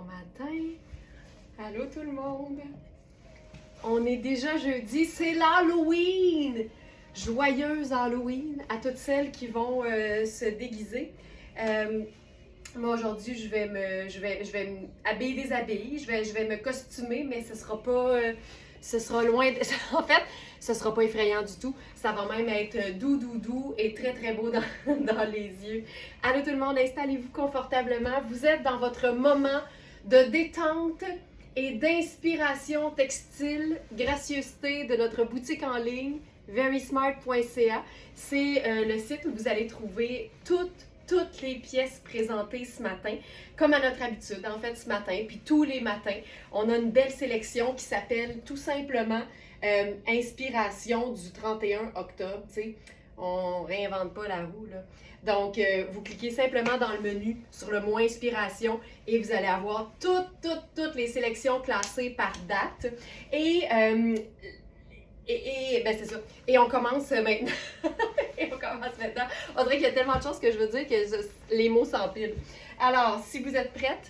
matin. Allô tout le monde. On est déjà jeudi, c'est l'Halloween. Joyeuse Halloween à toutes celles qui vont se déguiser. Moi aujourd'hui, je vais me habiller déshabiller, je vais me costumer, mais ce sera pas ce sera loin de... En fait, ce sera pas effrayant du tout. Ça va même être doux et très beau dans les yeux. Allô tout le monde, installez-vous confortablement. Vous êtes dans votre moment de détente et d'inspiration textile, gracieuseté de notre boutique en ligne, verysmart.ca. C'est le site où vous allez trouver toutes les pièces présentées ce matin, comme à notre habitude, en fait, ce matin, puis tous les matins, on a une belle sélection qui s'appelle tout simplement Inspiration du 31 octobre, tu sais, on réinvente pas la roue, là. Donc, vous cliquez simplement dans le menu sur le mot Inspiration et vous allez avoir toutes les sélections classées par date. Et ben c'est ça. Et on commence maintenant. On dirait qu'il y a tellement de choses que je veux dire que les mots s'empilent. Alors, si vous êtes prêtes,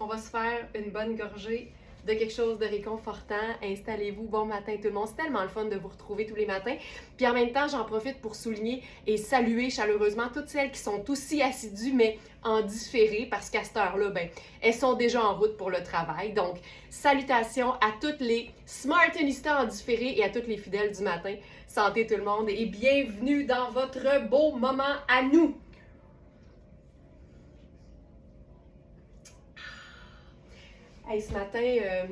on va se faire une bonne gorgée de quelque chose de réconfortant. Installez-vous. Bon matin tout le monde. C'est tellement le fun de vous retrouver tous les matins. Puis en même temps, j'en profite pour souligner et saluer chaleureusement toutes celles qui sont aussi assidues, mais en différé, parce qu'à cette heure-là, ben, elles sont déjà en route pour le travail. Donc, salutations à toutes les Smartanistas en différé et à toutes les fidèles du matin. Santé tout le monde et bienvenue dans votre beau moment à nous. Hey, ce matin,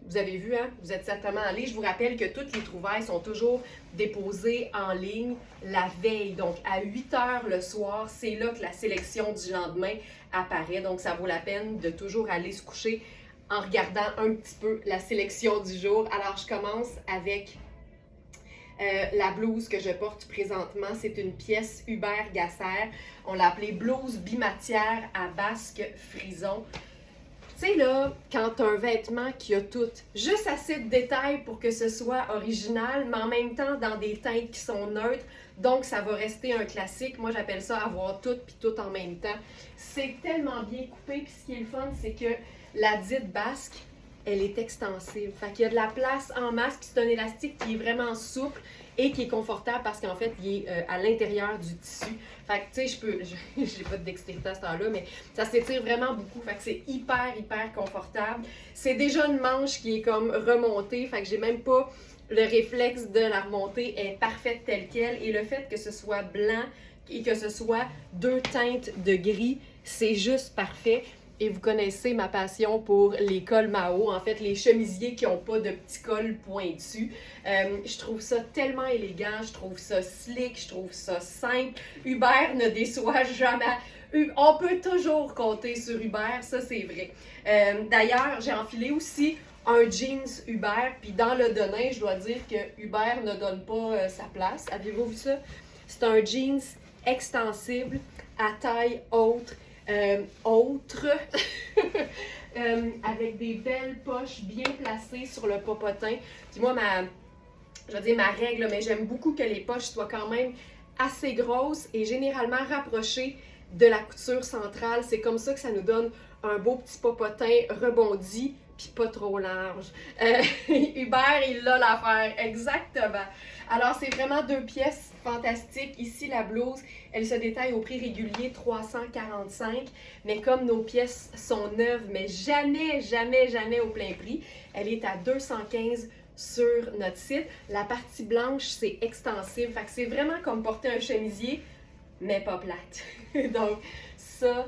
vous avez vu, hein? Vous êtes certainement allés. Je vous rappelle que toutes les trouvailles sont toujours déposées en ligne la veille. Donc, à 8 h le soir, c'est là que la sélection du lendemain apparaît. Donc, ça vaut la peine de toujours aller se coucher en regardant un petit peu la sélection du jour. Alors, je commence avec la blouse que je porte présentement. C'est une pièce Hubert Gasser. On l'a appelée blouse bimatière à basque frison. Tu sais là, quand tu as un vêtement qui a tout, juste assez de détails pour que ce soit original, mais en même temps dans des teintes qui sont neutres, donc ça va rester un classique. Moi j'appelle ça avoir tout puis tout en même temps. C'est tellement bien coupé, puis ce qui est le fun, c'est que la dite basque, elle est extensive. Fait qu'il y a de la place en masse, puis c'est un élastique qui est vraiment souple et qui est confortable parce qu'en fait, il est à l'intérieur du tissu. Fait que, tu sais, j'ai pas de dextérité à ce temps-là, mais ça s'étire vraiment beaucoup. Fait que c'est hyper confortable. C'est déjà une manche qui est comme remontée, fait que j'ai même pas le réflexe de la remonter. Elle est parfaite telle qu'elle. Et le fait que ce soit blanc et que ce soit deux teintes de gris, c'est juste parfait. Et vous connaissez ma passion pour les cols Mao, en fait les chemisiers qui n'ont pas de petits cols pointus. Je trouve ça tellement élégant, je trouve ça slick, je trouve ça simple. Hubert ne déçoit jamais. On peut toujours compter sur Hubert, ça c'est vrai. D'ailleurs, j'ai enfilé aussi un jeans Hubert, puis dans le denim, je dois dire que Hubert ne donne pas sa place. Avez-vous vu ça? C'est un jeans extensible à taille haute. Avec des belles poches bien placées sur le popotin. Puis moi, ma règle, mais j'aime beaucoup que les poches soient quand même assez grosses et généralement rapprochées de la couture centrale. C'est comme ça que ça nous donne un beau petit popotin rebondi puis pas trop large. Hubert, il a l'affaire, exactement. Alors, c'est vraiment deux pièces fantastiques. Ici, la blouse, elle se détaille au prix régulier 345, mais comme nos pièces sont neuves, mais jamais au plein prix, elle est à 215 sur notre site. La partie blanche, c'est extensible, fait que c'est vraiment comme porter un chemisier, mais pas plate. Donc, ça,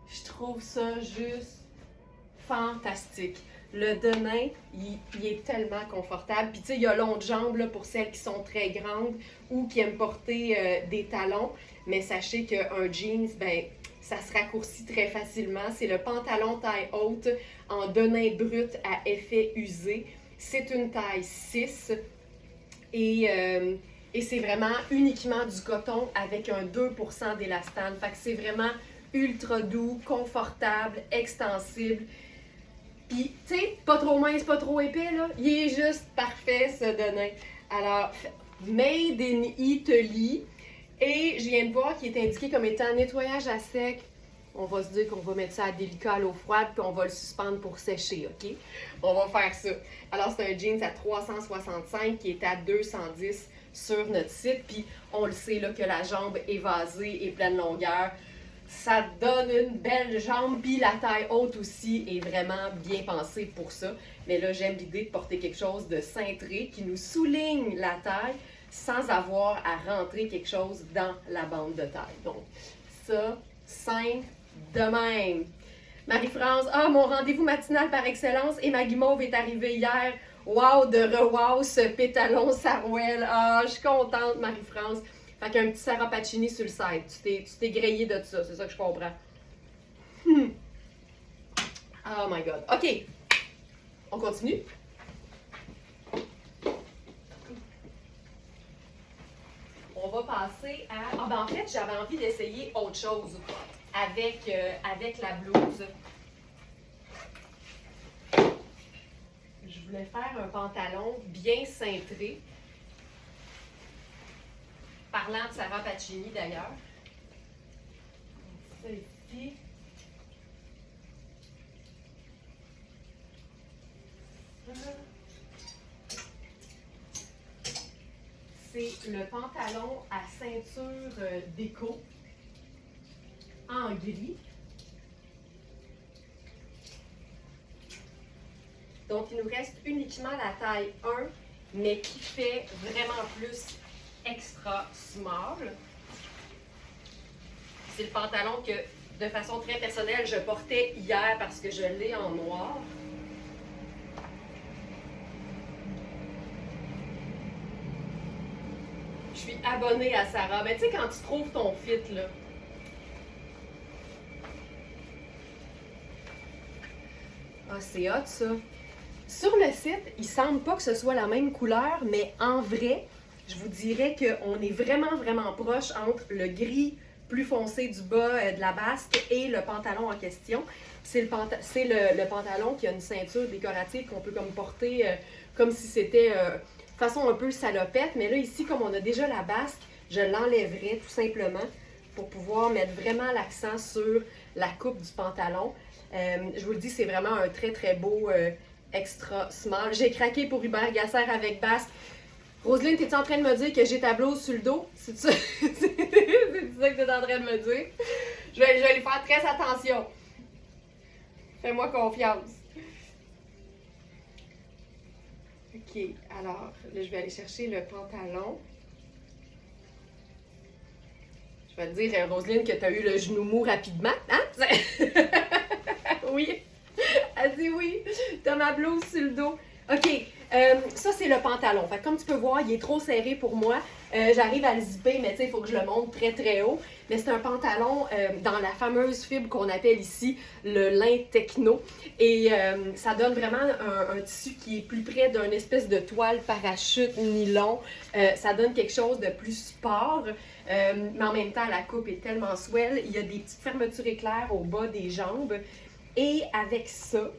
je trouve ça juste fantastique. Le denim, il est tellement confortable. Puis tu sais, il y a longues jambes là, pour celles qui sont très grandes ou qui aiment porter des talons. Mais sachez qu'un jeans, ben, ça se raccourcit très facilement. C'est le pantalon taille haute en denim brut à effet usé. C'est une taille 6 et c'est vraiment uniquement du coton avec un 2% d'élastane. Fait que c'est vraiment ultra doux, confortable, extensible. Puis, tu sais, pas trop mince, pas trop épais, là. Il est juste parfait, ce denim. Alors, Made in Italy. Et je viens de voir qu'il est indiqué comme étant nettoyage à sec, On va se dire qu'on va mettre ça à délicat à l'eau froide, puis on va le suspendre pour sécher, OK? On va faire ça. Alors, c'est un jeans à 365 qui est à 210 sur notre site, puis on le sait là, que la jambe évasée et pleine longueur, ça donne une belle jambe, puis la taille haute aussi est vraiment bien pensée pour ça. Mais là, j'aime l'idée de porter quelque chose de cintré qui nous souligne la taille sans avoir à rentrer quelque chose dans la bande de taille. Donc, ça, simple de même. Marie-France, mon rendez-vous matinal par excellence et ma guimauve est arrivée hier. Wow, de re-wow, ce pétalon Sarouel. Je suis contente, Marie-France. Fait qu'un petit Sarah Pacini sur le site. Tu t'es grillé de ça, c'est ça que je comprends. Oh my God. OK. On continue? On va passer à... en fait, j'avais envie d'essayer autre chose avec la blouse. Je voulais faire un pantalon bien cintré. Parlant de Sarah Pacini d'ailleurs. Ça ici. C'est le pantalon à ceinture déco en gris. Donc, il nous reste uniquement la taille 1, mais qui fait vraiment plus extra small. C'est le pantalon que, de façon très personnelle, je portais hier parce que je l'ai en noir. Je suis abonnée à Sarah. Mais tu sais, quand tu trouves ton fit, là. C'est hot, ça. Sur le site, il semble pas que ce soit la même couleur, mais en vrai, je vous dirais qu'on est vraiment, vraiment proche entre le gris plus foncé du bas de la basque et le pantalon en question. C'est le pantalon qui a une ceinture décorative qu'on peut comme porter comme si c'était façon un peu salopette. Mais là, ici, comme on a déjà la basque, je l'enlèverais tout simplement pour pouvoir mettre vraiment l'accent sur la coupe du pantalon. Je vous le dis, c'est vraiment un très, très beau extra small. J'ai craqué pour Hubert Gasser avec basque. Roselyne, t'es-tu en train de me dire que j'ai ta blouse sur le dos? C'est ça, c'est ça que t'es en train de me dire? Je vais lui faire très attention. Fais-moi confiance. OK, alors, là, je vais aller chercher le pantalon. Je vais te dire, Roselyne, que tu as eu le genou mou rapidement, hein? Oui, elle dit oui. T'as ma blouse sur le dos. OK, ça, c'est le pantalon. Fait que comme tu peux voir, il est trop serré pour moi. J'arrive à le zipper, mais tu sais, il faut que je le monte très, très haut. Mais c'est un pantalon dans la fameuse fibre qu'on appelle ici le lin techno. Et ça donne vraiment un tissu qui est plus près d'une espèce de toile parachute nylon. Ça donne quelque chose de plus sport. Mais en même temps, la coupe est tellement swell. Il y a des petites fermetures éclairs au bas des jambes. Et avec ça,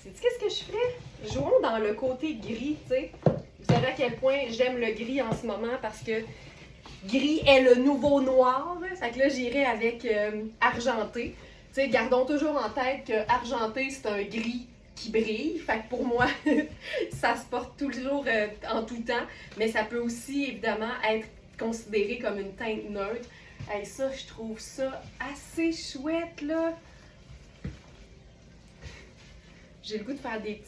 sais-tu qu'est-ce que je ferais? Jouons dans le côté gris, tu sais. Vous savez à quel point j'aime le gris en ce moment parce que gris est le nouveau noir. Fait que là, j'irai avec argenté. Tu sais, gardons toujours en tête que argenté, c'est un gris qui brille. Fait que pour moi, ça se porte toujours en tout temps. Mais ça peut aussi, évidemment, être considéré comme une teinte neutre. Et ça, je trouve ça assez chouette, là. J'ai le goût de faire des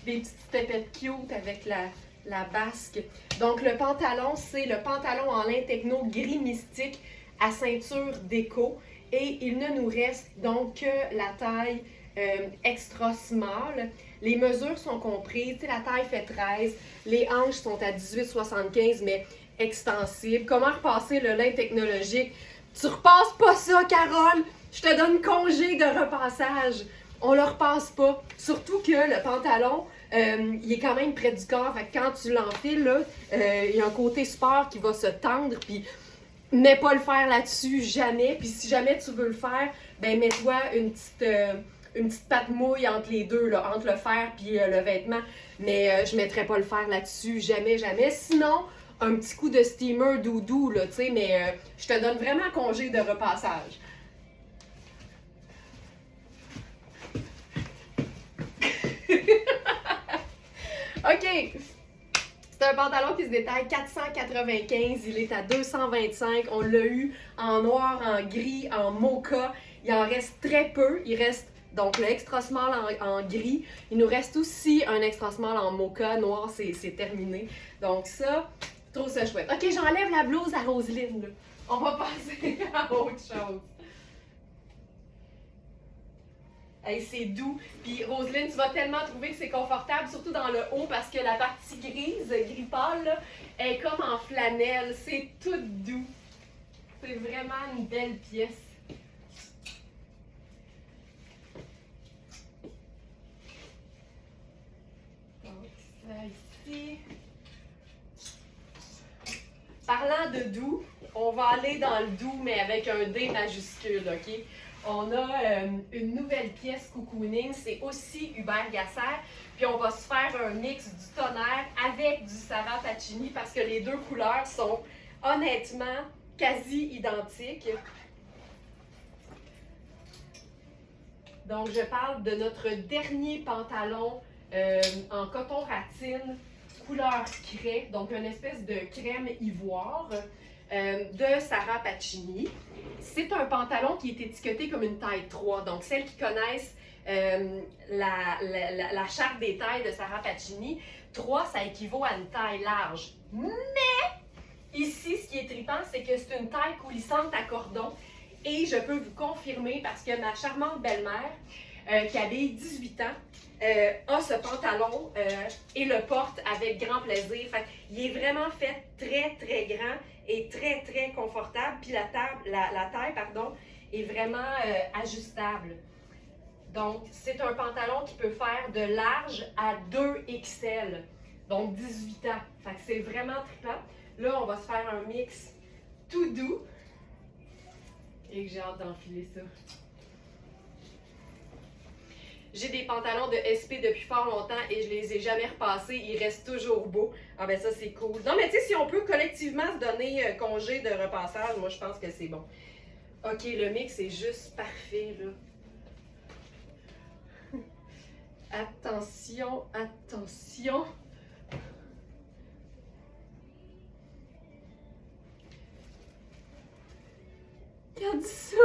petites stepettes cute avec la basque. Donc, le pantalon, c'est le pantalon en lin techno gris mystique à ceinture déco. Et il ne nous reste donc que la taille extra small. Les mesures sont comprises. Tu sais, la taille fait 13. Les hanches sont à 18,75, mais extensibles. Comment repasser le lin technologique? Tu repasses pas ça, Carole! Je te donne congé de repassage. On le repasse pas. Surtout que le pantalon, il est quand même près du corps. Fait que quand tu l'enfiles, là, il y a un côté sport qui va se tendre. Puis, mets pas le fer là-dessus, jamais. Puis, si jamais tu veux le faire, ben mets-toi une petite patte mouille entre les deux, là, entre le fer et le vêtement. Mais je mettrais pas le fer là-dessus, jamais, jamais. Sinon, un petit coup de steamer doudou, là, tu sais. Mais je te donne vraiment congé de repassage. OK. C'est un pantalon qui se détaille 495. Il est à 225. On l'a eu en noir, en gris, en mocha. Il en reste très peu. Il reste donc le extra small en gris. Il nous reste aussi un extra small en mocha. Noir, c'est terminé. Donc ça, je trouve ça chouette. OK, j'enlève la blouse à Roselyne, là. On va passer à autre chose. Hey, c'est doux. Puis Roselyne, tu vas tellement trouver que c'est confortable, surtout dans le haut, parce que la partie grise, gris pâle, là, est comme en flanelle. C'est tout doux. C'est vraiment une belle pièce. Donc, ça ici. Parlant de doux, on va aller dans le doux, mais avec un D majuscule, OK? On a une nouvelle pièce cocooning, c'est aussi Hubert Gasser. Puis on va se faire un mix du tonnerre avec du Sarah Pacini parce que les deux couleurs sont honnêtement quasi identiques. Donc je parle de notre dernier pantalon en coton ratine, couleur craie, donc une espèce de crème ivoire. De Sarah Pacini. C'est un pantalon qui est étiqueté comme une taille 3. Donc, celles qui connaissent la charte des tailles de Sarah Pacini, 3, ça équivaut à une taille large. Mais, ici, ce qui est trippant, c'est que c'est une taille coulissante à cordon. Et je peux vous confirmer, parce que ma charmante belle-mère, qui avait 18 ans, a ce pantalon et le porte avec grand plaisir. Fait, il est vraiment fait très, très grand et très, très confortable. Puis la taille, est vraiment ajustable. Donc, c'est un pantalon qui peut faire de large à 2XL. Donc, 18 ans. Fait que c'est vraiment trippant. Là, on va se faire un mix tout doux. Et que j'ai hâte d'enfiler ça. J'ai des pantalons de SP depuis fort longtemps et je les ai jamais repassés. Ils restent toujours beaux. Ah ben ça, c'est cool. Non, mais tu sais, si on peut collectivement se donner congé de repassage, moi, je pense que c'est bon. OK, le mix est juste parfait, là. Attention, attention. Regarde ça!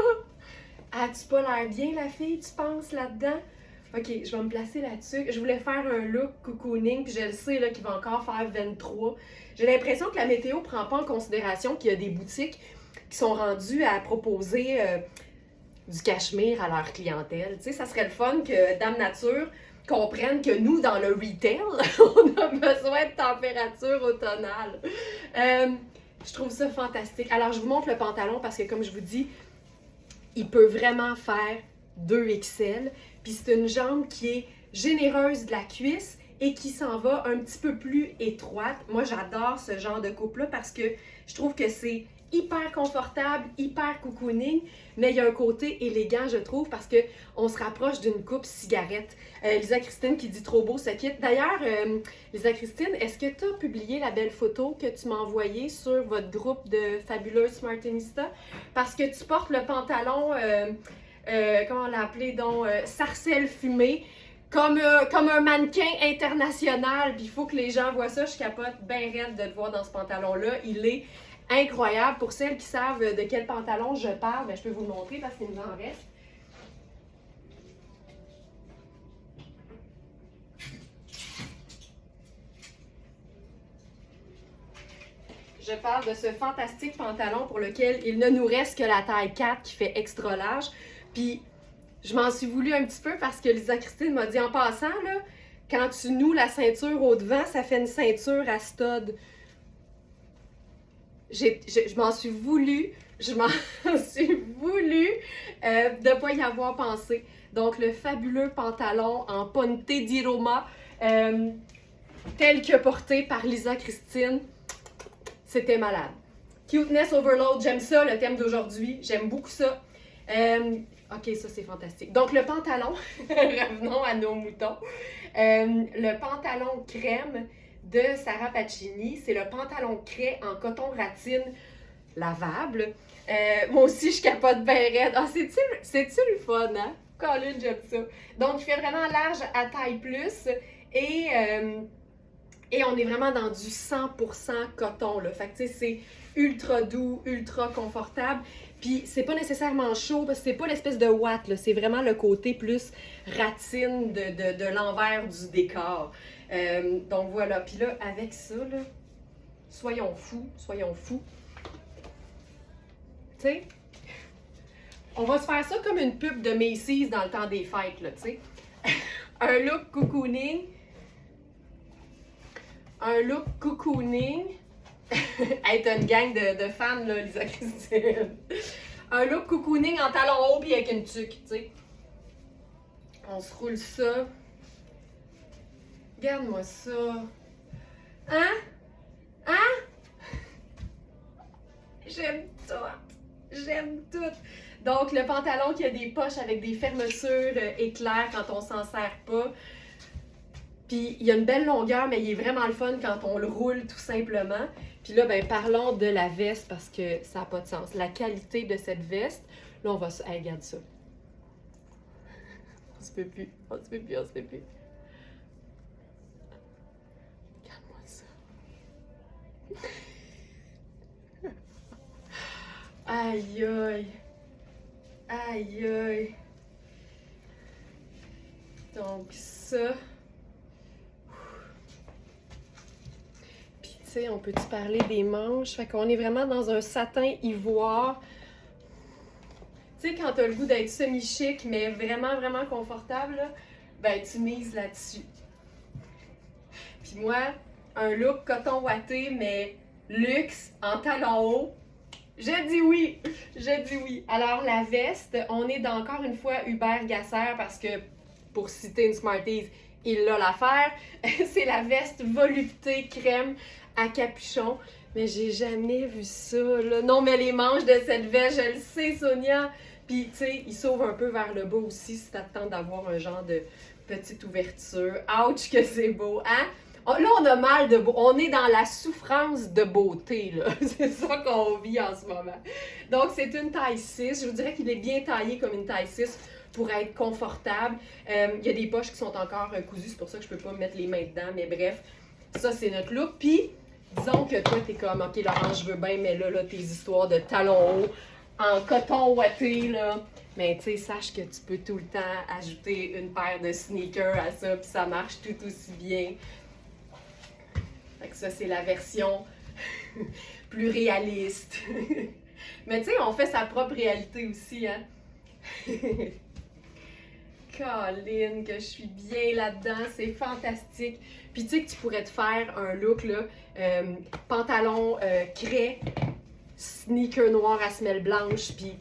As-tu pas l'air bien, la fille, tu penses, là-dedans? OK, je vais me placer là-dessus. Je voulais faire un look cocooning, puis je le sais là, qu'il va encore faire 23. J'ai l'impression que la météo ne prend pas en considération qu'il y a des boutiques qui sont rendues à proposer du cachemire à leur clientèle. Tu sais, ça serait le fun que Dame Nature comprenne que nous, dans le retail, on a besoin de température automnale. Je trouve ça fantastique. Alors, je vous montre le pantalon parce que, comme je vous dis, il peut vraiment faire 2XL. Puis c'est une jambe qui est généreuse de la cuisse et qui s'en va un petit peu plus étroite. Moi, j'adore ce genre de coupe-là parce que je trouve que c'est hyper confortable, hyper cocooning, mais il y a un côté élégant, je trouve, parce qu'on se rapproche d'une coupe cigarette. Lisa Christine qui dit « Trop beau ce kit ». D'ailleurs, Lisa Christine, est-ce que tu as publié la belle photo que tu m'as envoyée sur votre groupe de Fabuleuse Smartinista? Parce que tu portes le pantalon, comment on l'a appelé, donc, sarcelle fumée, comme un mannequin international. Puis il faut que les gens voient ça, je capote bien raide de le voir dans ce pantalon-là. Il est incroyable. Pour celles qui savent de quel pantalon je parle, bien, je peux vous le montrer parce qu'il nous en reste. Je parle de ce fantastique pantalon pour lequel il ne nous reste que la taille 4 qui fait extra large. Puis je m'en suis voulu un petit peu parce que Lisa Christine m'a dit en passant, là, quand tu noues la ceinture au devant, ça fait une ceinture à stud. Je m'en suis voulu de ne pas y avoir pensé. Donc, le fabuleux pantalon en ponte di Roma, tel que porté par Lisa Christine, c'était malade. Cuteness Overload, j'aime ça, le thème d'aujourd'hui, j'aime beaucoup ça. Ok, ça c'est fantastique. Donc, le pantalon, revenons à nos moutons. Le pantalon crème de Sarah Pacini, c'est le pantalon craie en coton ratine lavable. Moi aussi, je capote bien raide. Ah, c'est-tu le fun, hein? Colin, j'aime ça. Donc, il fait vraiment large à taille plus et Et on est vraiment dans du 100% coton, là. Fait que, tu sais, c'est ultra doux, ultra confortable. Puis, c'est pas nécessairement chaud, parce que c'est pas l'espèce de watt, là. C'est vraiment le côté plus ratine de l'envers du décor. Donc, voilà. Puis là, avec ça, là, soyons fous, soyons fous. Tu sais, on va se faire ça comme une pub de Macy's dans le temps des fêtes, là, tu sais. Un look cocooning. Un look cocooning. Hey, t'as une gang de fans, là, Lisa Christine. Un look cocooning en talons hauts puis avec une tuque, tu sais. On se roule ça. Regarde-moi ça. Hein? Hein? J'aime tout. J'aime tout. Donc, le pantalon qui a des poches avec des fermetures éclairs quand on s'en sert pas. Puis, il y a une belle longueur, mais il est vraiment le fun quand on le roule, tout simplement. Puis là, ben, parlons de la veste parce que ça n'a pas de sens. La qualité de cette veste, là, on va se... Hey, regarde ça. On se peut plus. On se peut plus, on se peut plus. Regarde-moi ça. Aïe, aïe. Aïe, aïe. Donc, ça... Tu sais, on peut-tu parler des manches? Fait qu'on est vraiment dans un satin ivoire. Tu sais, quand t'as le goût d'être semi-chic, mais vraiment, vraiment confortable, là, ben tu mises là-dessus. Puis moi, un look coton ouaté, mais luxe, en talons hauts, je dis oui! Je dis oui! Alors, la veste, on est dans, encore une fois, Hubert Gasser, parce que, pour citer une Smarties, il l'a l'affaire. C'est la veste volupté crème à capuchon. Mais j'ai jamais vu ça, là. Non, mais les manches de cette veste, je le sais, Sonia. Puis, tu sais, il s'ouvre un peu vers le bas aussi si t'attends d'avoir un genre de petite ouverture. Ouch, que c'est beau, hein? Oh, là, on a mal de beau. On est dans la souffrance de beauté, là. C'est ça qu'on vit en ce moment. Donc, c'est une taille 6. Je vous dirais qu'il est bien taillé comme une taille 6 pour être confortable. Il y a des poches qui sont encore cousues, c'est pour ça que je peux pas mettre les mains dedans, mais bref, ça c'est notre look. Puis, disons que toi t'es comme, ok Laurent, je veux bien, mais là, tes histoires de talons hauts, en coton ouaté, là, mais tu sais, sache que tu peux tout le temps ajouter une paire de sneakers à ça, puis ça marche tout aussi bien. Fait que ça, c'est la version plus réaliste. Mais tu sais, on fait sa propre réalité aussi, hein. Colline, que je suis bien là-dedans, c'est fantastique. Puis tu sais que tu pourrais te faire un look, là, pantalon craie, sneaker noir à semelle blanche, puis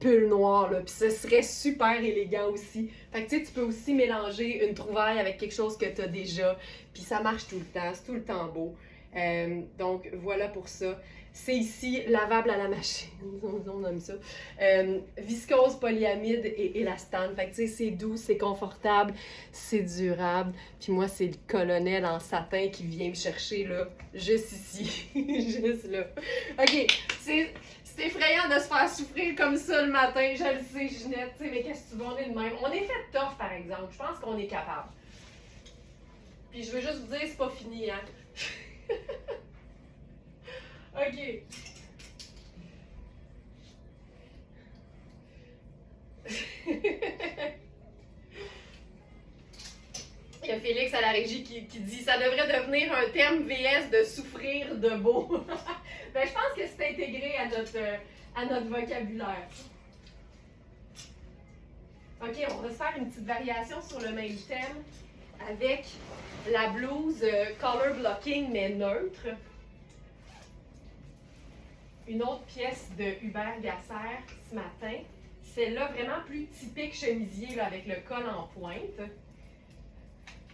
pull noir, là. Puis ce serait super élégant aussi. Fait que tu sais, tu peux aussi mélanger une trouvaille avec quelque chose que tu as déjà, puis ça marche tout le temps, c'est tout le temps beau. Donc voilà pour ça. C'est ici lavable à la machine, on aime ça. Viscose, polyamide et élastane. Fait que tu sais, c'est doux, c'est confortable, c'est durable. Puis moi, c'est le colonel en satin qui vient me chercher là, juste ici, juste là. Ok, c'est effrayant de se faire souffrir comme ça le matin, je le sais, Ginette, tu sais, mais qu'est-ce que tu veux, on est de même. On est fait tough, par exemple. Je pense qu'on est capable. Puis je veux juste vous dire, c'est pas fini, hein. OK. Il y a Félix à la régie qui dit « Ça devrait devenir un terme VS de souffrir de beau. » Ben, je pense que c'est intégré à notre vocabulaire. OK, on va se faire une petite variation sur le même thème avec la blouse color blocking mais neutre. Une autre pièce de Hubert Gasser ce matin. Celle-là, vraiment plus typique chemisier là, avec le col en pointe.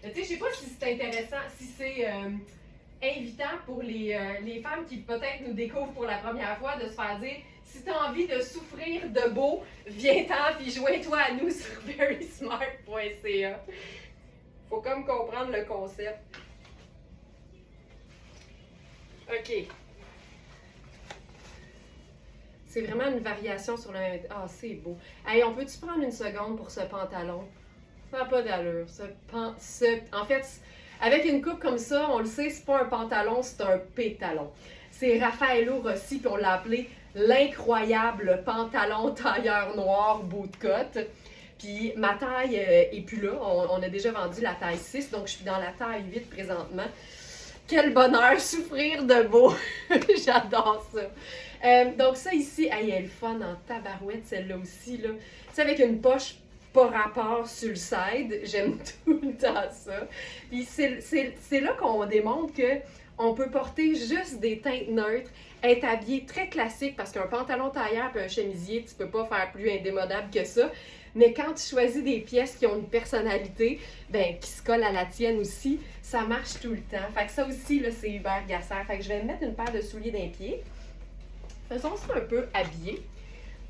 Tu sais, je sais pas si c'est intéressant, si c'est invitant pour les femmes qui peut-être nous découvrent pour la première fois de se faire dire si tu as envie de souffrir de beau, viens-t'en puis joins-toi à nous sur verysmart.ca. Faut comme comprendre le concept. OK. C'est vraiment une variation sur le même... Ah, c'est beau. Hey, on peut-tu prendre une seconde pour ce pantalon? Ça n'a pas d'allure. En fait, Avec une coupe comme ça, on le sait, c'est pas un pantalon, c'est un pétalon. C'est Raffaello Rossi, puis on l'a appelé l'incroyable pantalon tailleur noir bout de cotte. Puis ma taille est plus là, on a déjà vendu la taille 6, donc je suis dans la taille 8 présentement. Quel bonheur, souffrir de beau! J'adore ça. Donc ça ici, elle est le fun en tabarouette, celle-là aussi. Là. C'est avec une poche pas rapport sur le side. J'aime tout le temps ça. Puis c'est là qu'on démontre que on peut porter juste des teintes neutres, être habillé très classique parce qu'un pantalon tailleur et un chemisier, tu peux pas faire plus indémodable que ça. Mais quand tu choisis des pièces qui ont une personnalité, ben, qui se collent à la tienne aussi, ça marche tout le temps. Fait que ça aussi, là, c'est Hubert Gasser. Fait que je vais mettre une paire de souliers d'un pied. Faisons ça un peu habillé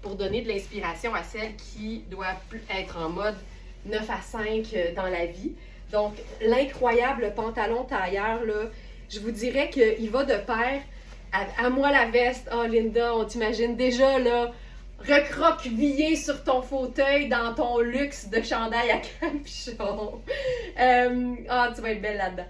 pour donner de l'inspiration à celle qui doit être en mode 9 à 5 dans la vie. Donc, l'incroyable pantalon tailleur, là, je vous dirais qu'il va de pair à moi la veste. Oh, Linda, on t'imagine déjà, là, recroquevillé sur ton fauteuil dans ton luxe de chandail à capuchon. Tu vas être belle là-dedans.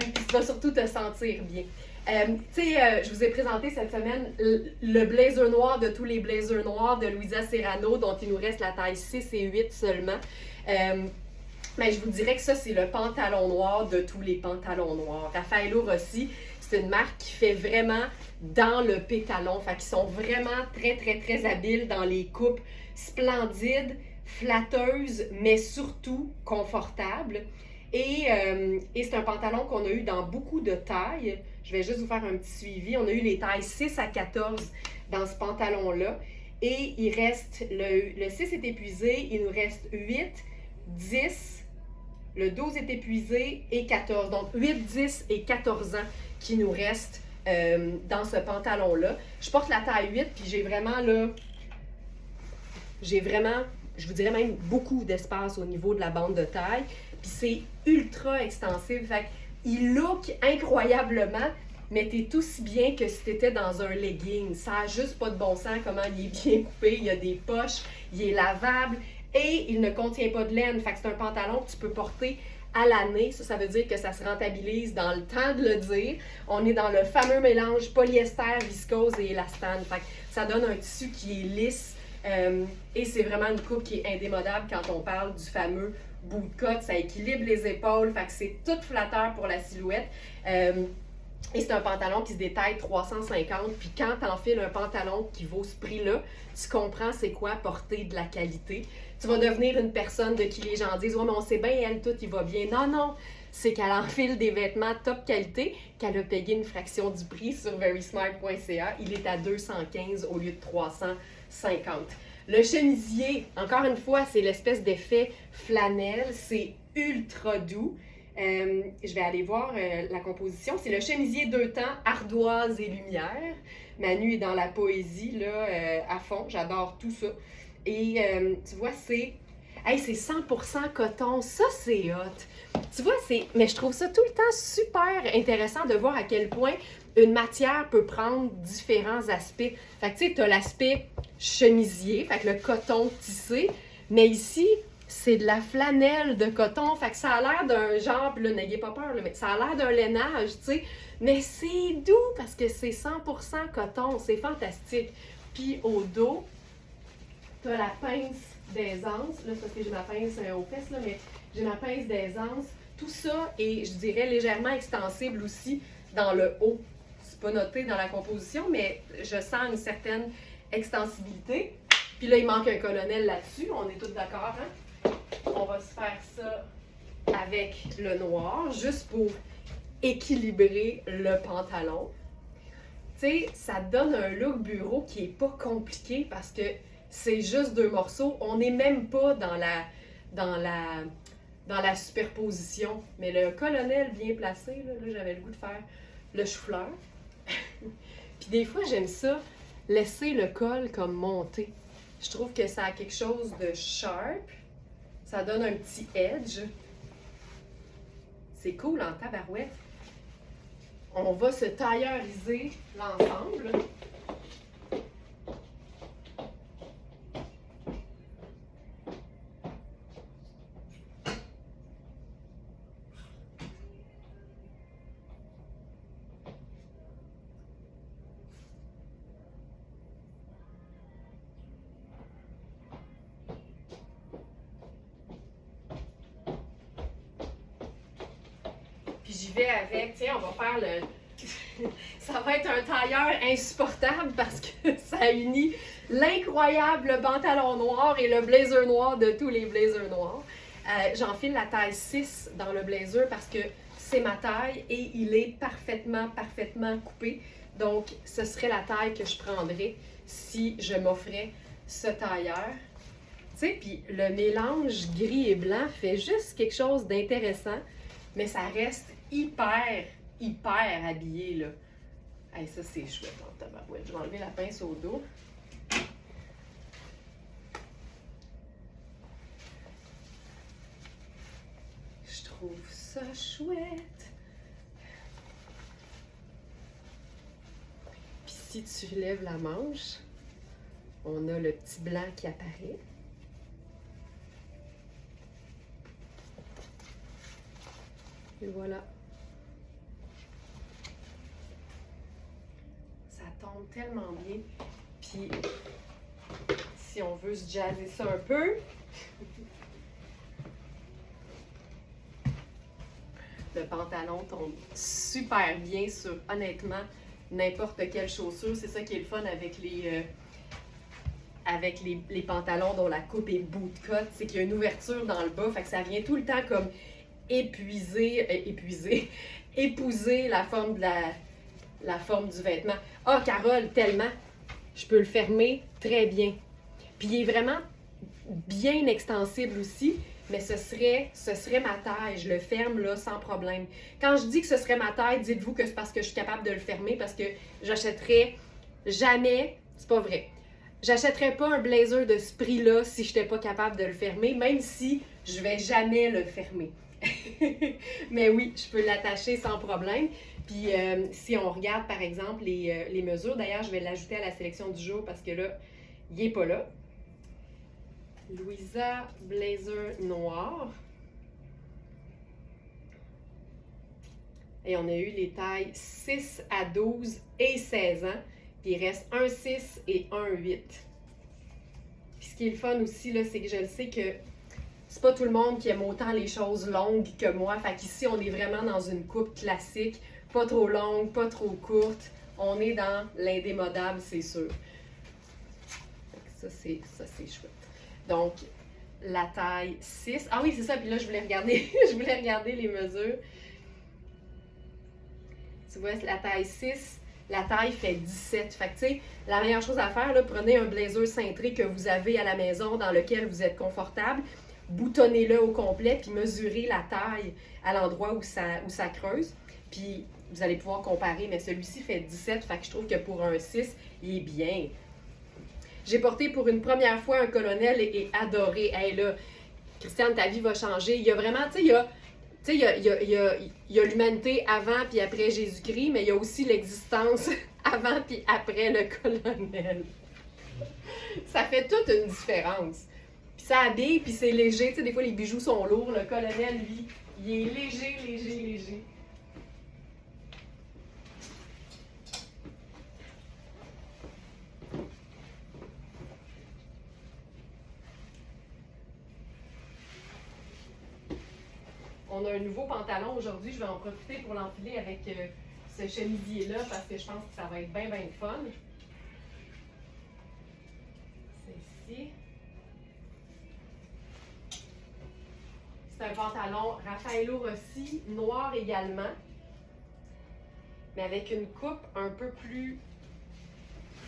Puis tu vas surtout te sentir bien. Je vous ai présenté cette semaine le blazer noir de tous les blazers noirs de Louisa Serrano, dont il nous reste la taille 6 et 8 seulement. Mais je vous dirais que ça, c'est le pantalon noir de tous les pantalons noirs. Raffaello Rossi, c'est une marque qui fait vraiment dans le pétalon. Fait qu'ils sont vraiment très, très, très habiles dans les coupes splendides, flatteuses, mais surtout confortables. Et c'est un pantalon qu'on a eu dans beaucoup de tailles. Je vais juste vous faire un petit suivi. On a eu les tailles 6 à 14 dans ce pantalon-là. Et il reste, le 6 est épuisé, il nous reste 8, 10, le 12 est épuisé et 14. Donc 8, 10 et 14 ans qui nous restent dans ce pantalon-là. Je porte la taille 8, puis j'ai vraiment, je vous dirais même beaucoup d'espace au niveau de la bande de taille. Puis c'est ultra extensive. Fait qu'il look incroyablement, mais t'es aussi bien que si t'étais dans un legging. Ça a juste pas de bon sens comment il est bien coupé. Il y a des poches, il est lavable et il ne contient pas de laine. Fait que c'est un pantalon que tu peux porter à l'année. Ça veut dire que ça se rentabilise dans le temps de le dire. On est dans le fameux mélange polyester, viscose et élastane. Fait que ça donne un tissu qui est lisse et c'est vraiment une coupe qui est indémodable quand on parle du fameux bout de cotte. Ça équilibre les épaules. Fait que c'est tout flatteur pour la silhouette. Et c'est un pantalon qui se détaille 350. Puis quand tu enfiles un pantalon qui vaut ce prix-là, tu comprends c'est quoi porter de la qualité. Tu vas devenir une personne de qui les gens disent « Ouais, mais on sait bien, elle, tout, il va bien. » Non, non, c'est qu'elle enfile des vêtements top qualité, qu'elle a payé une fraction du prix sur verysmart.ca. Il est à 215 au lieu de 350. Le chemisier, encore une fois, c'est l'espèce d'effet flanelle. C'est ultra doux. Je vais aller voir la composition. C'est le chemisier 2 temps, ardoise et lumière. Manu est dans la poésie là, à fond. J'adore tout ça. Et tu vois, c'est 100% coton. Ça, c'est hot. Tu vois, mais je trouve ça tout le temps super intéressant de voir à quel point une matière peut prendre différents aspects. Fait que tu sais, tu as l'aspect chemisier, fait que le coton tissé. Mais ici, c'est de la flanelle de coton, fait que ça a l'air d'un genre, puis là, n'ayez pas peur, là, mais ça a l'air d'un lainage, tu sais, mais c'est doux parce que c'est 100% coton, c'est fantastique. Puis au dos, tu as la pince d'aisance, là, c'est parce que j'ai ma pince aux fesses, là, mais j'ai ma pince d'aisance. Tout ça est, je dirais, légèrement extensible aussi dans le haut. C'est pas noté dans la composition, mais je sens une certaine extensibilité. Puis là, il manque un colonel là-dessus, on est tous d'accord, hein? On va se faire ça avec le noir, juste pour équilibrer le pantalon. Tu sais, ça donne un look bureau qui est pas compliqué parce que c'est juste 2 morceaux. On n'est même pas dans la superposition. Mais le colonel bien placé, là j'avais le goût de faire le chou-fleur. Puis des fois, j'aime ça, laisser le col comme monter. Je trouve que ça a quelque chose de sharp. Ça donne un petit edge. C'est cool en tabarouette. On va se tailleuriser l'ensemble. vais avec, tiens, on va faire le... Ça va être un tailleur insupportable parce que ça unit l'incroyable pantalon noir et le blazer noir de tous les blazers noirs. J'enfile la taille 6 dans le blazer parce que c'est ma taille et il est parfaitement coupé. Donc, ce serait la taille que je prendrais si je m'offrais ce tailleur. Tu sais, puis le mélange gris et blanc fait juste quelque chose d'intéressant, mais ça reste hyper habillé, là. Hey, ça, c'est chouette en tabarouette. Je vais enlever la pince au dos. Je trouve ça chouette. Puis si tu lèves la manche, on a le petit blanc qui apparaît. Et voilà. Ça tombe tellement bien. Puis, si on veut se jazzer ça un peu, le pantalon tombe super bien sur, honnêtement, n'importe quelle chaussure. C'est ça qui est le fun avec les pantalons dont la coupe est bootcut. C'est qu'il y a une ouverture dans le bas. Fait que ça vient tout le temps comme épouser la forme la forme du vêtement. Ah, Carole, tellement! Je peux le fermer très bien. Puis il est vraiment bien extensible aussi, mais ce serait ma taille. Je le ferme là sans problème. Quand je dis que ce serait ma taille, dites-vous que c'est parce que je suis capable de le fermer, parce que j'achèterais jamais, c'est pas vrai, j'achèterais pas un blazer de ce prix-là si je n'étais pas capable de le fermer, même si je vais jamais le fermer. Mais oui, je peux l'attacher sans problème. Puis si on regarde par exemple les mesures, d'ailleurs je vais l'ajouter à la sélection du jour parce que là, il n'est pas là. Louisa blazer noir. Et on a eu les tailles 6 à 12 et 16 ans. Puis il reste un 6 et un 8. Puis ce qui est le fun aussi, là, c'est que je le sais que c'est pas tout le monde qui aime autant les choses longues que moi. Fait qu'ici, on est vraiment dans une coupe classique. Pas trop longue, pas trop courte. On est dans l'indémodable, c'est sûr. Ça, c'est chouette. Donc, la taille 6. Ah oui, c'est ça. Puis là, je voulais regarder les mesures. Tu vois, la taille 6, la taille fait 17. Fait que, tu sais, la meilleure chose à faire, là, prenez un blazer cintré que vous avez à la maison dans lequel vous êtes confortable. Boutonnez-le au complet, puis mesurez la taille à l'endroit où ça creuse. Puis, vous allez pouvoir comparer, mais celui-ci fait 17, fait que je trouve que pour un 6, il est bien. J'ai porté pour une première fois un colonel et adoré. Hey là, Christiane, ta vie va changer. Il y a vraiment, tu sais, il y a l'humanité avant puis après Jésus-Christ, mais il y a aussi l'existence avant puis après le colonel. Ça fait toute une différence. Puis ça habille, puis c'est léger. Tu sais, des fois, les bijoux sont lourds. Le colonel, lui, il est léger. On a un nouveau pantalon aujourd'hui. Je vais en profiter pour l'enfiler avec ce chemisier-là parce que je pense que ça va être bien fun. C'est ici. C'est un pantalon Raffaello Rossi, noir également, mais avec une coupe un peu plus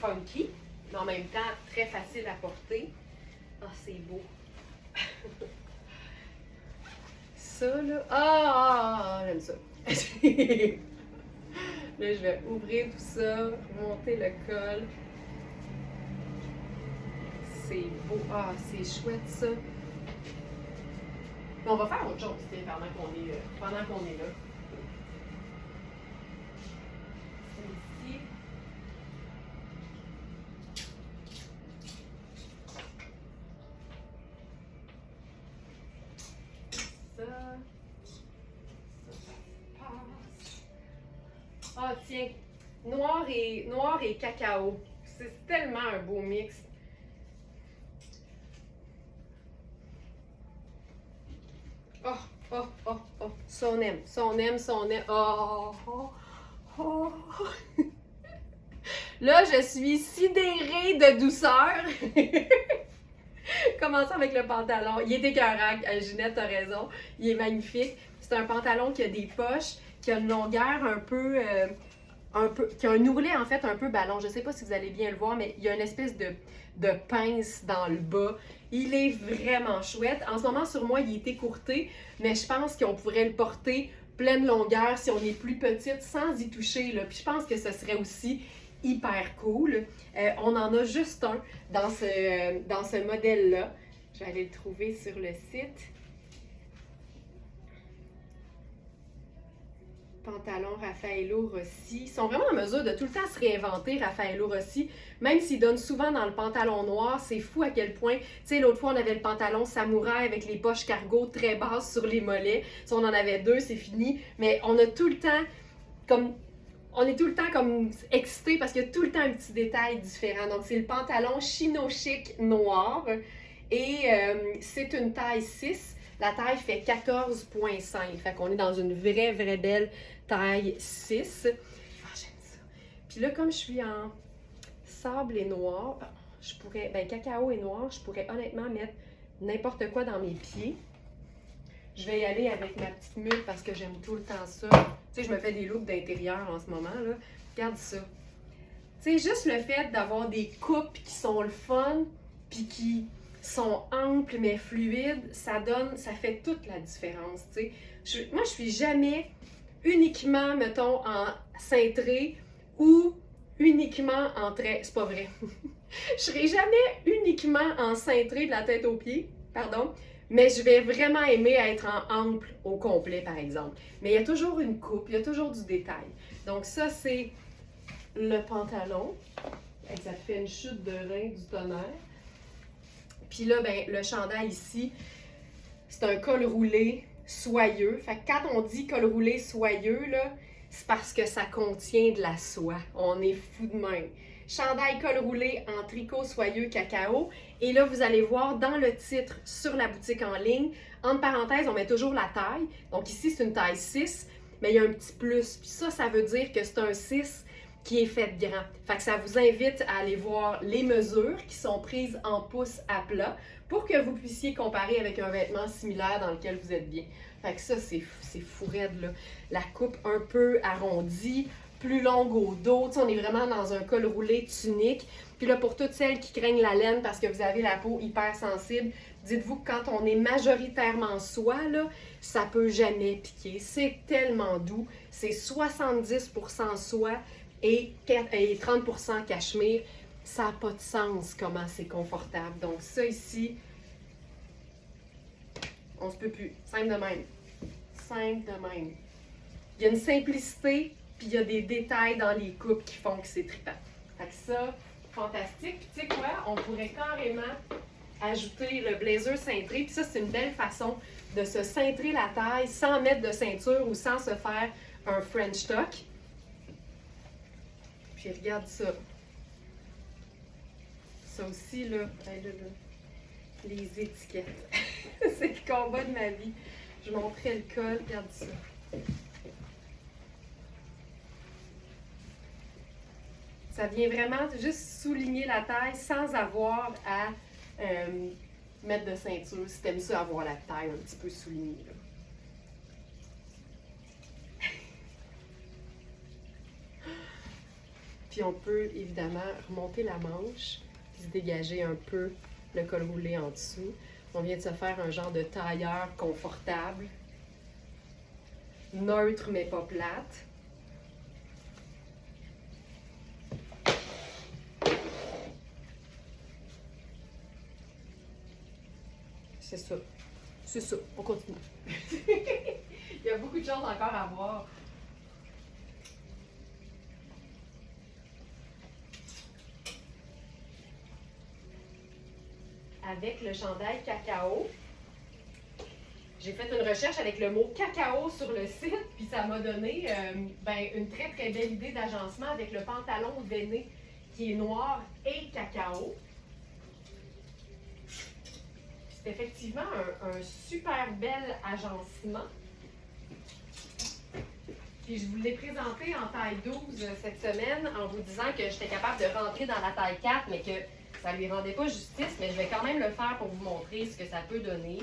funky, mais en même temps très facile à porter. Ah, c'est beau! Ça, là, j'aime ça! Là, je vais ouvrir tout ça, monter le col. C'est beau! Ah, c'est chouette, ça! On va faire autre chose pendant qu'on est là. C'est ici. Ça passe. Ah tiens, noir et cacao. C'est tellement un beau mix. Ça, on aime. Ça, on aime. Ça, on aime. Oh, oh, oh. Là, je suis sidérée de douceur. Commençons avec le pantalon. Il est écœurant. Ginette a raison. Il est magnifique. C'est un pantalon qui a des poches, qui a une longueur un peu, qui a un ourlet en fait un peu ballon. Je ne sais pas si vous allez bien le voir, mais il y a une espèce de pince dans le bas. Il est vraiment chouette. En ce moment, sur moi, il est écourté, mais je pense qu'on pourrait le porter pleine longueur si on est plus petite sans y toucher, là. Puis je pense que ce serait aussi hyper cool. On en a juste un dans ce modèle-là. Je vais aller le trouver sur le site. Pantalon Raffaello Rossi. Ils sont vraiment en mesure de tout le temps se réinventer, Raffaello Rossi. Même s'ils donnent souvent dans le pantalon noir, c'est fou à quel point. Tu sais, l'autre fois, on avait le pantalon samouraï avec les poches cargo très basses sur les mollets. Si on en avait deux, c'est fini. Mais on a tout le temps comme... On est tout le temps comme excité parce qu'il y a tout le temps un petit détail différent. Donc, c'est le pantalon chino chic noir et c'est une taille 6. La taille fait 14,5. Fait qu'on est dans une vraie belle taille 6. Ah, j'aime ça. Puis là, comme je suis en sable et noir, je pourrais, cacao et noir, je pourrais honnêtement mettre n'importe quoi dans mes pieds. Je vais y aller avec ma petite mule parce que j'aime tout le temps ça. Tu sais, je me fais des looks d'intérieur en ce moment, là. Regarde ça. Tu sais, juste le fait d'avoir des coupes qui sont le fun, puis qui sont amples mais fluides, ça fait toute la différence, tu sais. Moi, je suis jamais uniquement, mettons, en cintré ou uniquement en trait. C'est pas vrai. Je serai jamais uniquement en cintré de la tête aux pieds, pardon. Mais je vais vraiment aimer être en ample au complet, par exemple. Mais il y a toujours une coupe, il y a toujours du détail. Donc ça, c'est le pantalon. Ça fait une chute de rein du tonnerre. Puis là, le chandail ici, c'est un col roulé soyeux. Fait que quand on dit col roulé soyeux, là, c'est parce que ça contient de la soie. On est fou de même. Chandail col roulé en tricot soyeux cacao. Et là, vous allez voir dans le titre sur la boutique en ligne, entre parenthèses, on met toujours la taille. Donc ici, c'est une taille 6, mais il y a un petit plus. Puis ça veut dire que c'est un 6 qui est fait grand. Fait que ça vous invite à aller voir les mesures qui sont prises en pouces à plat pour que vous puissiez comparer avec un vêtement similaire dans lequel vous êtes bien. Fait que ça, c'est fou raide, là. La coupe un peu arrondie, plus longue au dos. Tu sais, on est vraiment dans un col roulé tunique. Puis là, pour toutes celles qui craignent la laine parce que vous avez la peau hyper sensible, dites-vous que quand on est majoritairement soie, là, ça peut jamais piquer. C'est tellement doux. C'est 70% soie et 30% cachemire. Ça n'a pas de sens comment c'est confortable. Donc ça ici, on se peut plus. Simple de même. Simple de même. Il y a une simplicité, puis il y a des détails dans les coupes qui font que c'est trippant. Fait que ça, fantastique. Puis tu sais quoi, on pourrait carrément ajouter le blazer cintré. Puis ça, c'est une belle façon de se cintrer la taille sans mettre de ceinture ou sans se faire un French tuck. Puis regarde ça. Ça aussi, là, les étiquettes. C'est le combat de ma vie. Je montrais le col, regarde ça. Ça vient vraiment juste souligner la taille sans avoir à mettre de ceinture. Si t'aimes ça, avoir la taille un petit peu soulignée, là. Puis on peut évidemment remonter la manche, puis se dégager un peu le col roulé en dessous. On vient de se faire un genre de tailleur confortable, neutre mais pas plate. C'est ça. C'est ça. On continue. Il y a beaucoup de choses encore à voir. Avec le chandail cacao. J'ai fait une recherche avec le mot cacao sur le site, puis ça m'a donné une très belle idée d'agencement avec le pantalon veiné qui est noir et cacao. C'est effectivement un super bel agencement. Puis je vous l'ai présenté en taille 12 cette semaine en vous disant que j'étais capable de rentrer dans la taille 4, mais que ça ne lui rendait pas justice. Mais je vais quand même le faire pour vous montrer ce que ça peut donner.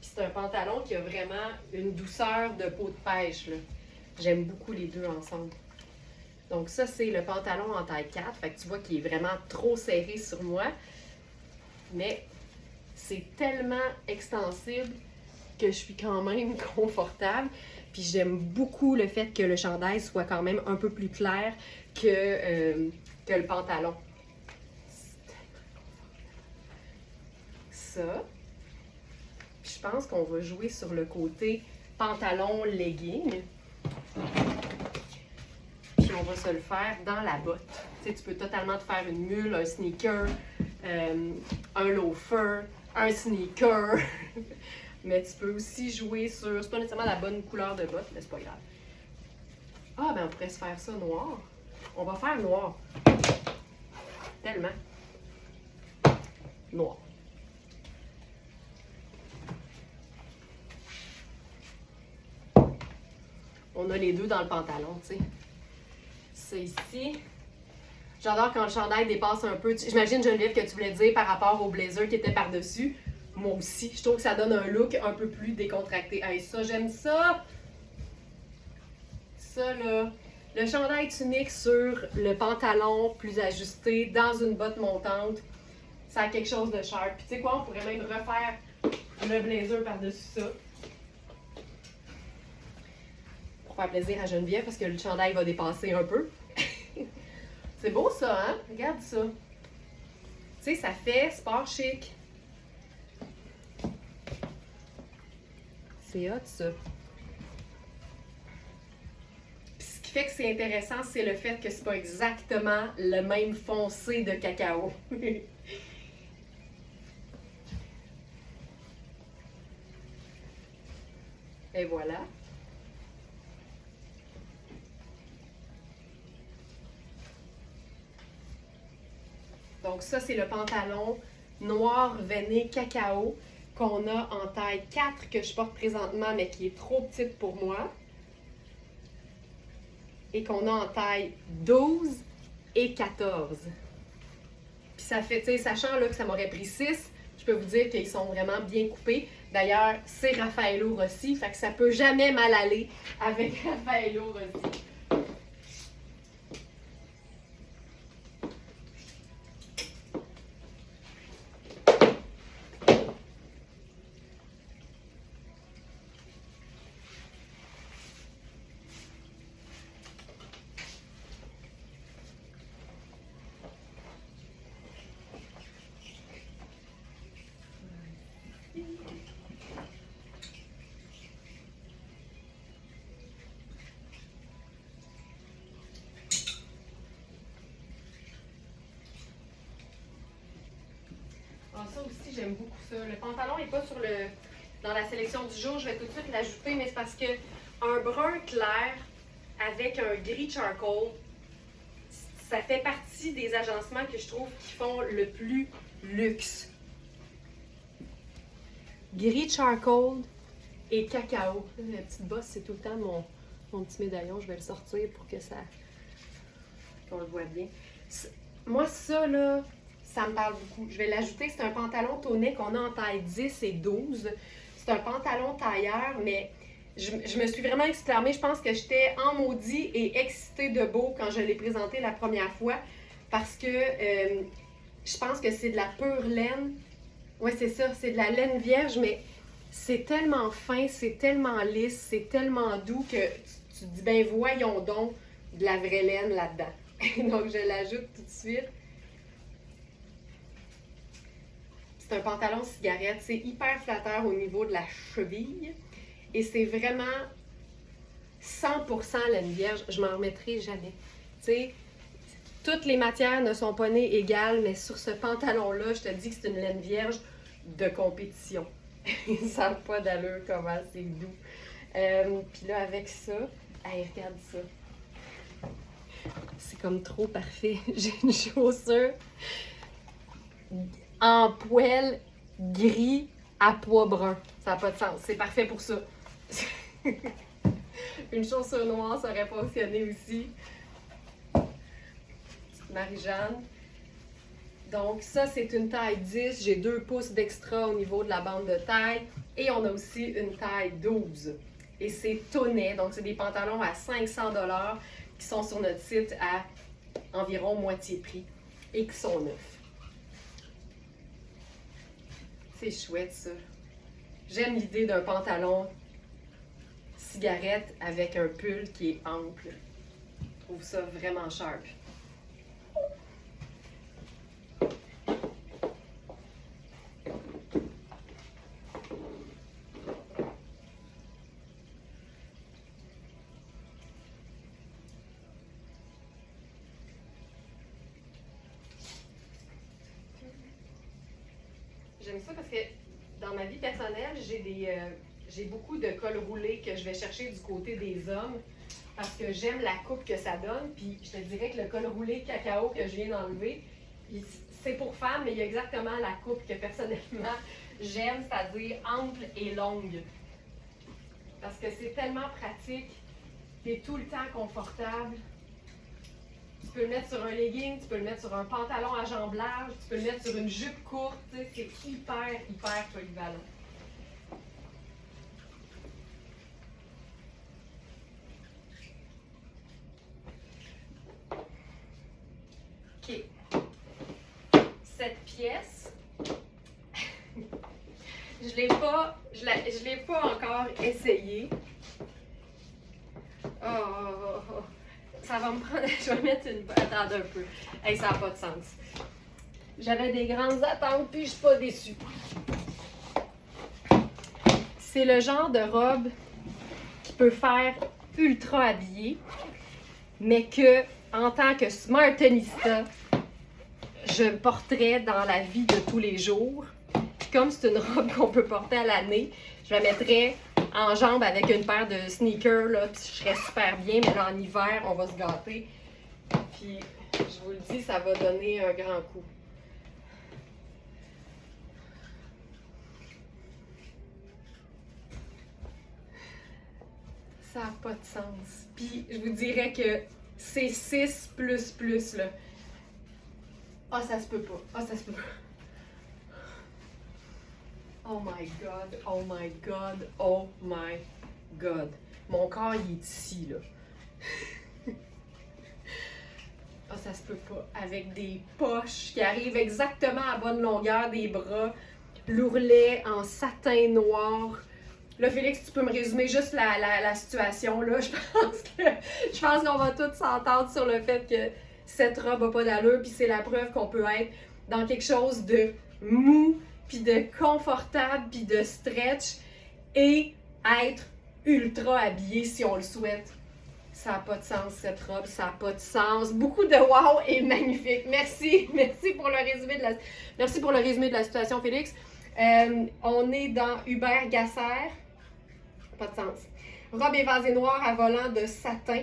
Puis c'est un pantalon qui a vraiment une douceur de peau de pêche, là. J'aime beaucoup les deux ensemble. Donc ça, c'est le pantalon en taille 4. Fait que tu vois qu'il est vraiment trop serré sur moi. Mais c'est tellement extensible que je suis quand même confortable. Puis j'aime beaucoup le fait que le chandail soit quand même un peu plus clair que le pantalon. Ça. Puis je pense qu'on va jouer sur le côté pantalon legging. Puis on va se le faire dans la botte. Tu sais, tu peux totalement te faire une mule, un sneaker, un loafer, un sneaker. Mais tu peux aussi jouer sur... C'est pas nécessairement la bonne couleur de botte, mais c'est pas grave. Ah, ben on pourrait se faire ça noir. On va faire noir. Tellement. Noir. On a les deux dans le pantalon, tu sais. Ça ici. J'adore quand le chandail dépasse un peu. J'imagine, Geneviève, que tu voulais dire par rapport au blazer qui était par-dessus. Moi aussi. Je trouve que ça donne un look un peu plus décontracté. Hey, ça, j'aime ça! Ça, là. Le chandail tunique sur le pantalon plus ajusté dans une botte montante. Ça a quelque chose de sharp. Puis tu sais quoi, on pourrait même refaire le blazer par-dessus ça. Pour faire plaisir à Geneviève parce que le chandail va dépasser un peu. C'est beau ça, hein? Regarde ça. Tu sais, ça fait sport chic. C'est hot, ça. Puis ce qui fait que c'est intéressant, c'est le fait que c'est pas exactement le même foncé de cacao. Et voilà. Donc ça, c'est le pantalon noir veiné cacao qu'on a en taille 4 que je porte présentement, mais qui est trop petite pour moi. Et qu'on a en taille 12 et 14. Puis ça fait, tu sais, sachant là, que ça m'aurait pris 6, je peux vous dire qu'ils sont vraiment bien coupés. D'ailleurs, c'est Raffaello Rossi, fait que ça peut jamais mal aller avec Raffaello Rossi. Ça aussi, j'aime beaucoup ça. Le pantalon n'est pas dans la sélection du jour. Je vais tout de suite l'ajouter, mais c'est parce que un brun clair avec un gris charcoal, ça fait partie des agencements que je trouve qui font le plus luxe. Gris charcoal et cacao. La petite bosse, c'est tout le temps mon petit médaillon. Je vais le sortir pour que qu'on le voit bien. Moi, ça, là... Ça me parle beaucoup. Je vais l'ajouter. C'est un pantalon tonné qu'on a en taille 10 et 12. C'est un pantalon tailleur, mais je me suis vraiment exclamée. Je pense que j'étais en maudit et excitée de beau quand je l'ai présenté la première fois parce que je pense que c'est de la pure laine. Oui, c'est ça. C'est de la laine vierge, mais c'est tellement fin, c'est tellement lisse, c'est tellement doux que tu te dis, ben voyons donc de la vraie laine là-dedans. Donc, je l'ajoute tout de suite. C'est un pantalon cigarette, c'est hyper flatteur au niveau de la cheville et c'est vraiment 100% laine vierge, je m'en remettrai jamais. Tu sais, toutes les matières ne sont pas nées égales, mais sur ce pantalon-là, je te dis que c'est une laine vierge de compétition. Ça n'a pas d'allure comment c'est doux. Puis là, avec ça, hey, regarde ça. C'est comme trop parfait. J'ai une chaussure en poêle gris à pois brun. Ça n'a pas de sens. C'est parfait pour ça. Une chaussure noire, ça aurait fonctionné aussi. Marie-Jeanne. Donc ça, c'est une taille 10. J'ai 2 pouces d'extra au niveau de la bande de taille. Et on a aussi une taille 12. Et c'est Tonnet. Donc c'est des pantalons à 500 $ qui sont sur notre site à environ moitié prix et qui sont neufs. C'est chouette ça. J'aime l'idée d'un pantalon cigarette avec un pull qui est ample. Je trouve ça vraiment sharp. J'aime ça parce que dans ma vie personnelle, j'ai beaucoup de cols roulés que je vais chercher du côté des hommes parce que j'aime la coupe que ça donne. Puis je te dirais que le col roulé cacao que je viens d'enlever, c'est pour femmes, mais il y a exactement la coupe que personnellement j'aime, c'est-à-dire ample et longue. Parce que c'est tellement pratique, tu es tout le temps confortable. Tu peux le mettre sur un legging, tu peux le mettre sur un pantalon à jambes larges, tu peux le mettre sur une jupe courte, c'est hyper, hyper polyvalent. OK. Cette pièce, je l'ai pas encore essayée. Oh. Ça va me prendre. Je vais mettre une. Attends un peu. Hey, ça n'a pas de sens. J'avais des grandes attentes, puis je suis pas déçue. C'est le genre de robe qui peut faire ultra habillée, mais que, en tant que smartenista, je porterais dans la vie de tous les jours. Puis comme c'est une robe qu'on peut porter à l'année, je la mettrais en jambe avec une paire de sneakers, là, puis je serais super bien, mais là, en hiver, on va se gâter. Puis, je vous le dis, ça va donner un grand coup. Ça n'a pas de sens. Puis, je vous dirais que c'est 6++, là. Ah, ça se peut pas. Ah, ça se peut pas. Oh my God, oh my God, oh my God. Mon corps, il est ici, là. Ah, ça se peut pas. Avec des poches qui arrivent exactement à bonne longueur des bras, l'ourlet en satin noir. Là, Félix, tu peux me résumer juste la situation, là. Je pense qu'on va tous s'entendre sur le fait que cette robe n'a pas d'allure, puis c'est la preuve qu'on peut être dans quelque chose de mou, puis de confortable, puis de stretch, et être ultra habillé si on le souhaite. Ça n'a pas de sens, cette robe, ça n'a pas de sens. Beaucoup de wow et magnifique. Merci pour le résumé de la situation, Félix. On est dans Hubert Gasser. Pas de sens. Robe évasée noire à volant de satin.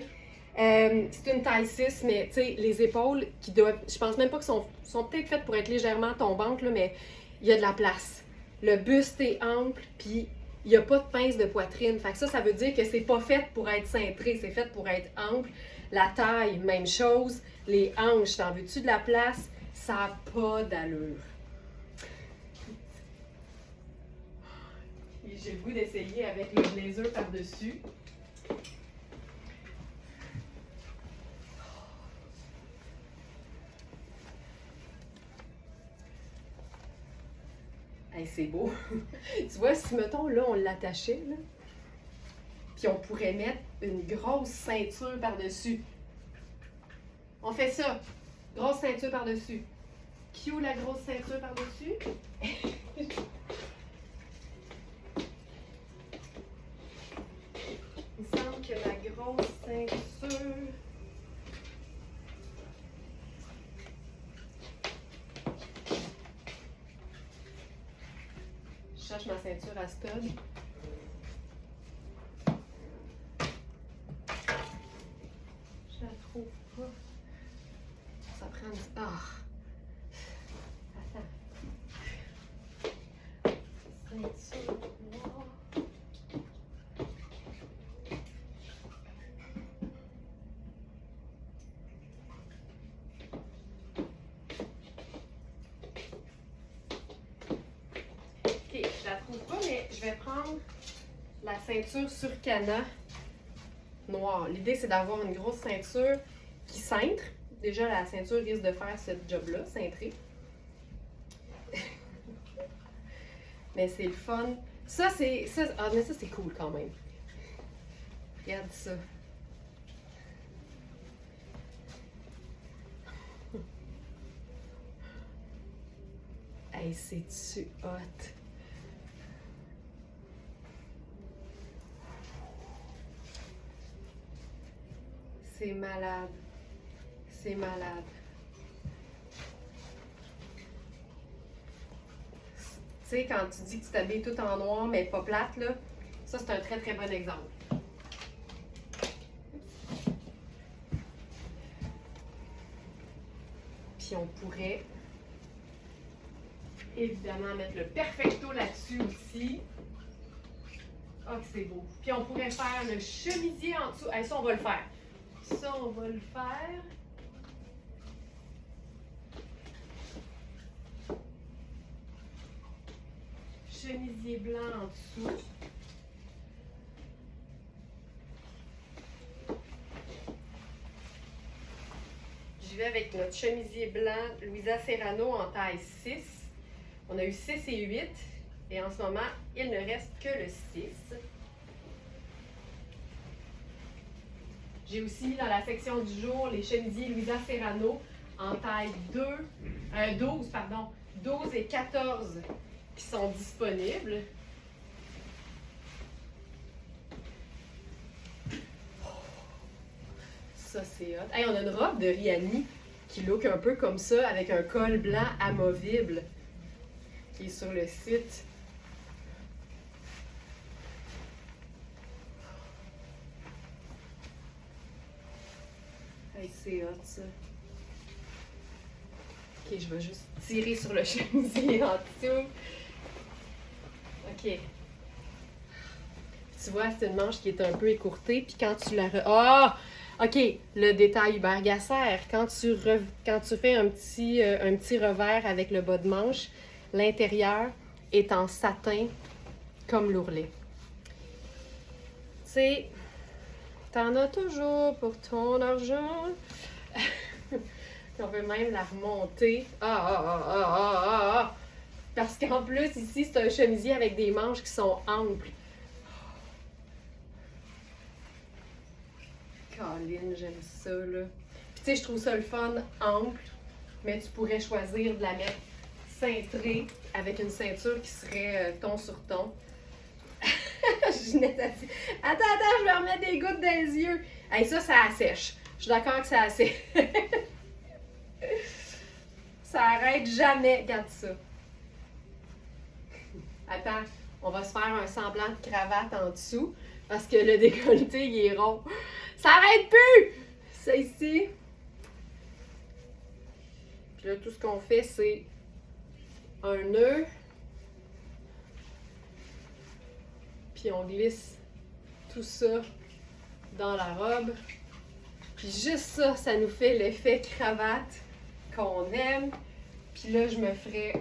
C'est une taille 6, mais tu sais, les épaules qui doivent. Je pense même pas qu'elles sont peut-être faites pour être légèrement tombantes, là, mais il y a de la place. Le buste est ample, puis il n'y a pas de pince de poitrine. Fait que ça veut dire que c'est pas fait pour être cintré, c'est fait pour être ample. La taille, même chose. Les hanches, t'en veux-tu de la place? Ça n'a pas d'allure. J'ai le goût d'essayer avec le blazer par-dessus. Hey, c'est beau. Tu vois, si mettons là, on l'attachait, là, puis on pourrait mettre une grosse ceinture par-dessus. On fait ça. Grosse ceinture par-dessus. Cue la grosse ceinture par-dessus. Il me semble que la grosse ceinture... Je cherche ma ceinture à stud. Je la trouve pas. Ça prend du... Ah! Attends. ceinture noire. Ok, je la trouve pas, mais je vais prendre la ceinture Surcana noire. L'idée, c'est d'avoir une grosse ceinture qui cintre. Déjà, la ceinture risque de faire ce job-là, cintrer. Mais c'est le fun. Ça, c'est... Ah, mais ça, c'est cool quand même. Regarde ça. Hey, c'est-tu hot? C'est malade. C'est malade. Tu sais, quand tu dis que tu t'habilles tout en noir, mais pas plate, là, ça, c'est un très, très bon exemple. Puis on pourrait évidemment mettre le perfecto là-dessus aussi. Oh, que c'est beau. Puis on pourrait faire le chemisier en dessous. Hey, ça, on va le faire. Ça, on va le faire. Chemisier blanc en dessous. J'y vais avec notre chemisier blanc Louisa Serrano en taille 6. On a eu 6 et 8. Et en ce moment, il ne reste que le 6. J'ai aussi mis dans la section du jour les chemisiers Louisa Serrano en taille 12 et 14 qui sont disponibles. Ça, c'est hot. Hey, on a une robe de Rihanni qui look un peu comme ça avec un col blanc amovible qui est sur le site. Hey, c'est hot ça. Ok, je vais juste tirer sur le chemisier en dessous. Ok. Tu vois, c'est une manche qui est un peu écourtée, puis quand tu la... Ah! Ok, le détail Hubert Gasser. Quand tu fais un petit revers avec le bas de manche, l'intérieur est en satin comme l'ourlet. Tu sais, t'en as toujours pour ton argent. On peut même la remonter. Parce qu'en plus, ici, c'est un chemisier avec des manches qui sont amples. Caroline, j'aime ça, là. Puis tu sais, je trouve ça le fun, ample, mais tu pourrais choisir de la mettre cintrée avec une ceinture qui serait ton sur ton. Ginette a dit, attends, je vais remettre des gouttes dans les yeux. Hey, ça assèche. Je suis d'accord que ça assèche. Ça arrête jamais. Regarde ça. Attends, on va se faire un semblant de cravate en dessous parce que le décolleté, il est rond. Ça arrête plus! Ça ici. Puis là, tout ce qu'on fait, c'est un nœud. Puis on glisse tout ça dans la robe. Puis juste ça, ça nous fait l'effet cravate qu'on aime. Puis là, je me ferais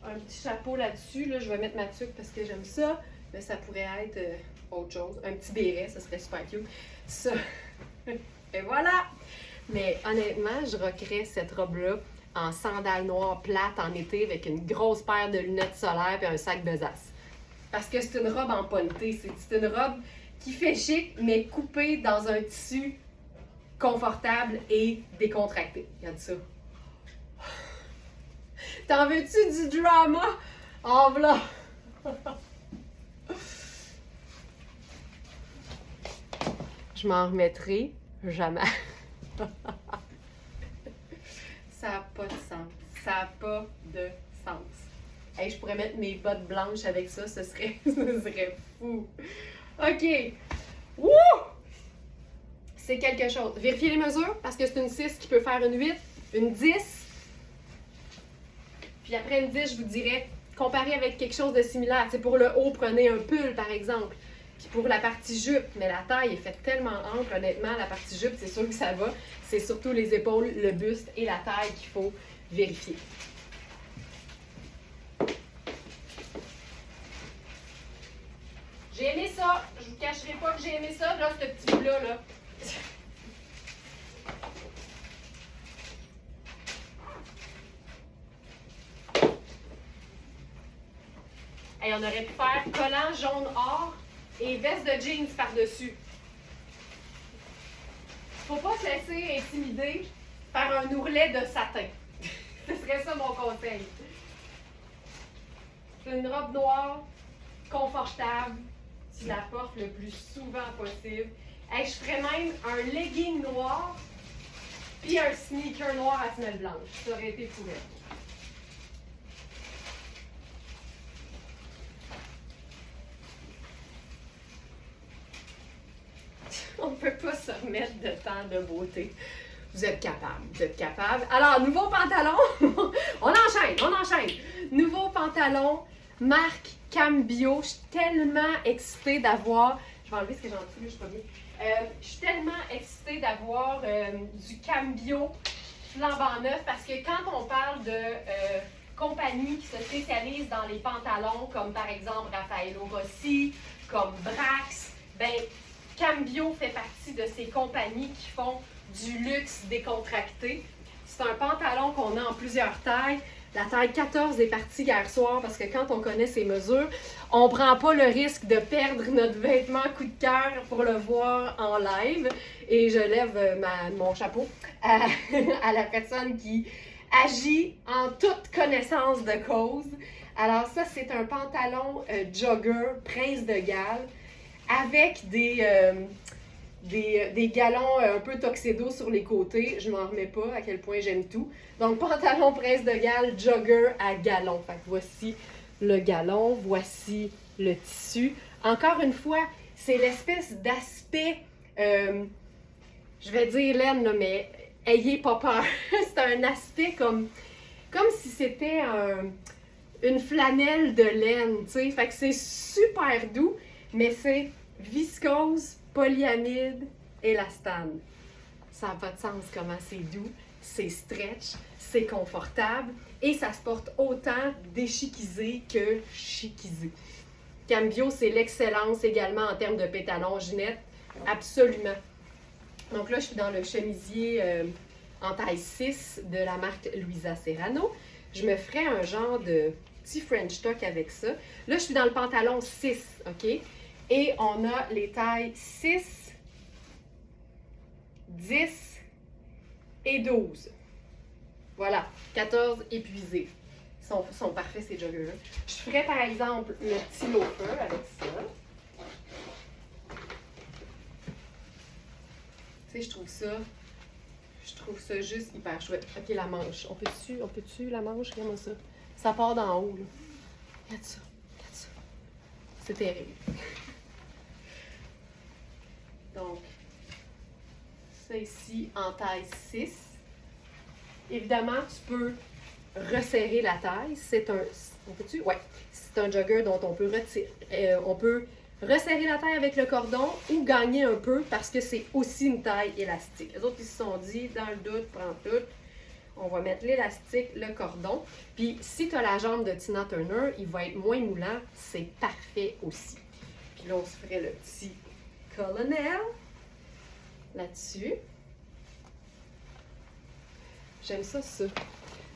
un petit chapeau là-dessus. Là, je vais mettre ma tuque parce que j'aime ça. Mais ça pourrait être autre chose. Un petit béret, ça serait super cute. Ça. Et voilà! Mais honnêtement, je rockerais cette robe-là en sandales noires plates en été avec une grosse paire de lunettes solaires et un sac besace. Parce que c'est une robe en ponté. C'est une robe qui fait chic, mais coupée dans un tissu confortable et décontracté. Regarde ça. T'en veux-tu du drama? En voilà! Je m'en remettrai jamais. Ça n'a pas de sens. Ça n'a pas de sens. Hey, je pourrais mettre mes bottes blanches avec ça, ce serait fou. OK. Wouh! C'est quelque chose. Vérifiez les mesures parce que c'est une 6 qui peut faire une 8, une 10. Puis après une 10, je vous dirais comparer avec quelque chose de similaire. C'est pour le haut, prenez un pull par exemple. Puis pour la partie jupe, mais la taille est faite tellement ample, honnêtement, la partie jupe, c'est sûr que ça va. C'est surtout les épaules, le buste et la taille qu'il faut vérifier. J'ai aimé ça. Je vous cacherai pas que j'ai aimé ça, là, ce petit bout-là, là. Hey, on aurait pu faire collant jaune or et veste de jeans par-dessus. Faut pas se laisser intimider par un ourlet de satin. Ce serait ça mon conseil. C'est une robe noire, confortable. Tu la portes le plus souvent possible. Hey, je ferais même un legging noir puis un sneaker noir à semelle blanche. Ça aurait été fou. On ne peut pas se remettre de temps de beauté. Vous êtes capable, vous êtes capable. Alors, nouveau pantalon. On enchaîne. Nouveau pantalon, marque Cambio. Je suis tellement excitée d'avoir... Je vais enlever ce que j'ai en dessous, je suis pas bien. Je suis tellement excitée d'avoir du Cambio flambant neuf parce que quand on parle de compagnies qui se spécialisent dans les pantalons, comme par exemple Raffaello Rossi, comme Brax, ben Cambio fait partie de ces compagnies qui font du luxe décontracté. C'est un pantalon qu'on a en plusieurs tailles. La taille 14 est partie hier soir parce que quand on connaît ses mesures, on ne prend pas le risque de perdre notre vêtement coup de cœur pour le voir en live. Et je lève mon chapeau à la personne qui agit en toute connaissance de cause. Alors ça, c'est un pantalon jogger Prince de Galles avec des galons un peu tuxedo sur les côtés. Je m'en remets pas à quel point j'aime tout. Donc, pantalon Prince de Galles, jogger à galon. Fait que voici le galon, voici le tissu. Encore une fois, c'est l'espèce d'aspect, je vais dire laine, là, mais ayez pas peur. C'est un aspect comme si c'était une flanelle de laine, tu sais. Fait que c'est super doux, mais c'est viscose, polyamide, élastane. Ça n'a pas de sens comment c'est doux, c'est stretch, c'est confortable et ça se porte autant déchiquisé que chiquisé. Cambio, c'est l'excellence également en termes de pétalon, Ginette, absolument. Donc là, je suis dans le chemisier en taille 6 de la marque Luisa Serrano. Je me ferais un genre de petit French tuck avec ça. Là, je suis dans le pantalon 6, OK? Et on a les tailles 6, 10 et 12. Voilà, 14 épuisés. Ils sont parfaits ces joggers-là. Je ferais par exemple le petit loafer avec ça. Tu sais, je trouve ça juste hyper chouette. OK, la manche. On peut-tu la manche? Regarde ça. Ça part d'en haut, là. Regarde ça. C'est terrible. Donc, ça ici en taille 6. Évidemment, tu peux resserrer la taille. C'est un... On peut-tu? Ouais. C'est un jogger dont on peut on peut resserrer la taille avec le cordon ou gagner un peu parce que c'est aussi une taille élastique. Les autres, ils se sont dit, dans le doute, prends tout. On va mettre l'élastique, le cordon. Puis, si tu as la jambe de Tina Turner, il va être moins moulant. C'est parfait aussi. Puis là, on se ferait le petit colonel là-dessus. J'aime ça. Tu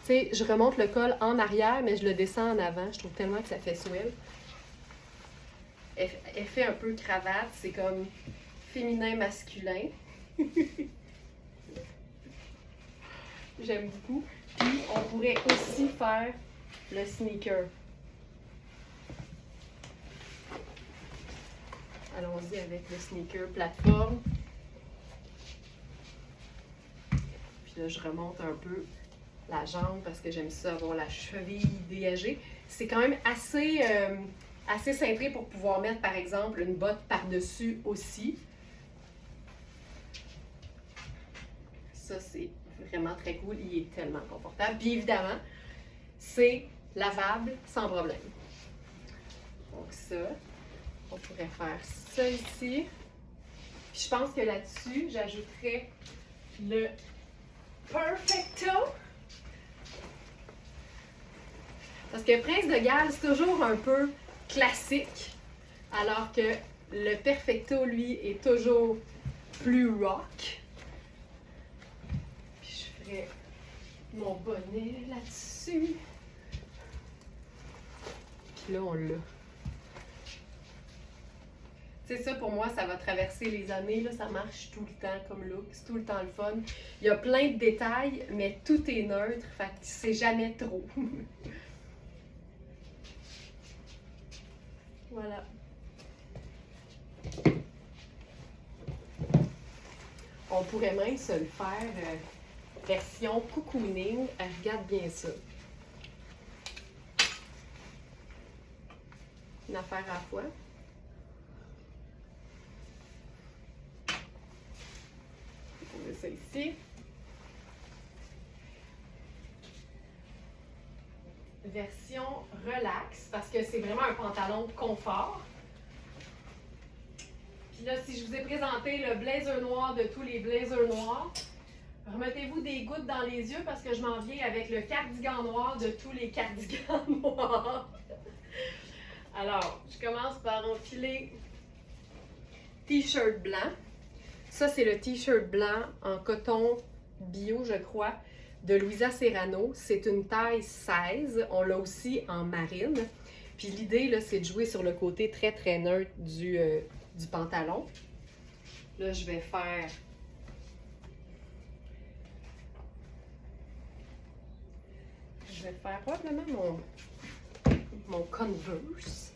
sais, je remonte le col en arrière, mais je le descends en avant. Je trouve tellement que ça fait swell. Effet un peu cravate, c'est comme féminin-masculin. J'aime beaucoup. Puis, on pourrait aussi faire le sneaker. Allons-y avec le sneaker plateforme. Puis là, je remonte un peu la jambe parce que j'aime ça avoir la cheville dégagée. C'est quand même assez cintré pour pouvoir mettre, par exemple, une botte par-dessus aussi. Ça, c'est vraiment très cool. Il est tellement confortable. Puis évidemment, c'est lavable sans problème. Donc ça, on pourrait faire ça ici. Puis je pense que là-dessus, j'ajouterais le Perfecto. Parce que Prince de Galles, c'est toujours un peu classique, alors que le Perfecto, lui, est toujours plus rock. Puis je ferai mon bonnet là-dessus. Puis là, on l'a. C'est ça, pour moi, ça va traverser les années, là, ça marche tout le temps comme look, c'est tout le temps le fun. Il y a plein de détails, mais tout est neutre, fait que c'est jamais trop. Voilà. On pourrait même se le faire version cocooning. Regarde bien ça. Une affaire à la fois. On met ça ici. Version relax, parce que c'est vraiment un pantalon de confort. Puis là, si je vous ai présenté le blazer noir de tous les blazers noirs, remettez-vous des gouttes dans les yeux parce que je m'en viens avec le cardigan noir de tous les cardigans noirs. Alors, je commence par enfiler t-shirt blanc. Ça, c'est le t-shirt blanc en coton bio, je crois, de Louisa Serrano. C'est une taille 16. On l'a aussi en marine. Puis l'idée, là, c'est de jouer sur le côté très, très neutre du pantalon. Là, je vais faire probablement mon Converse.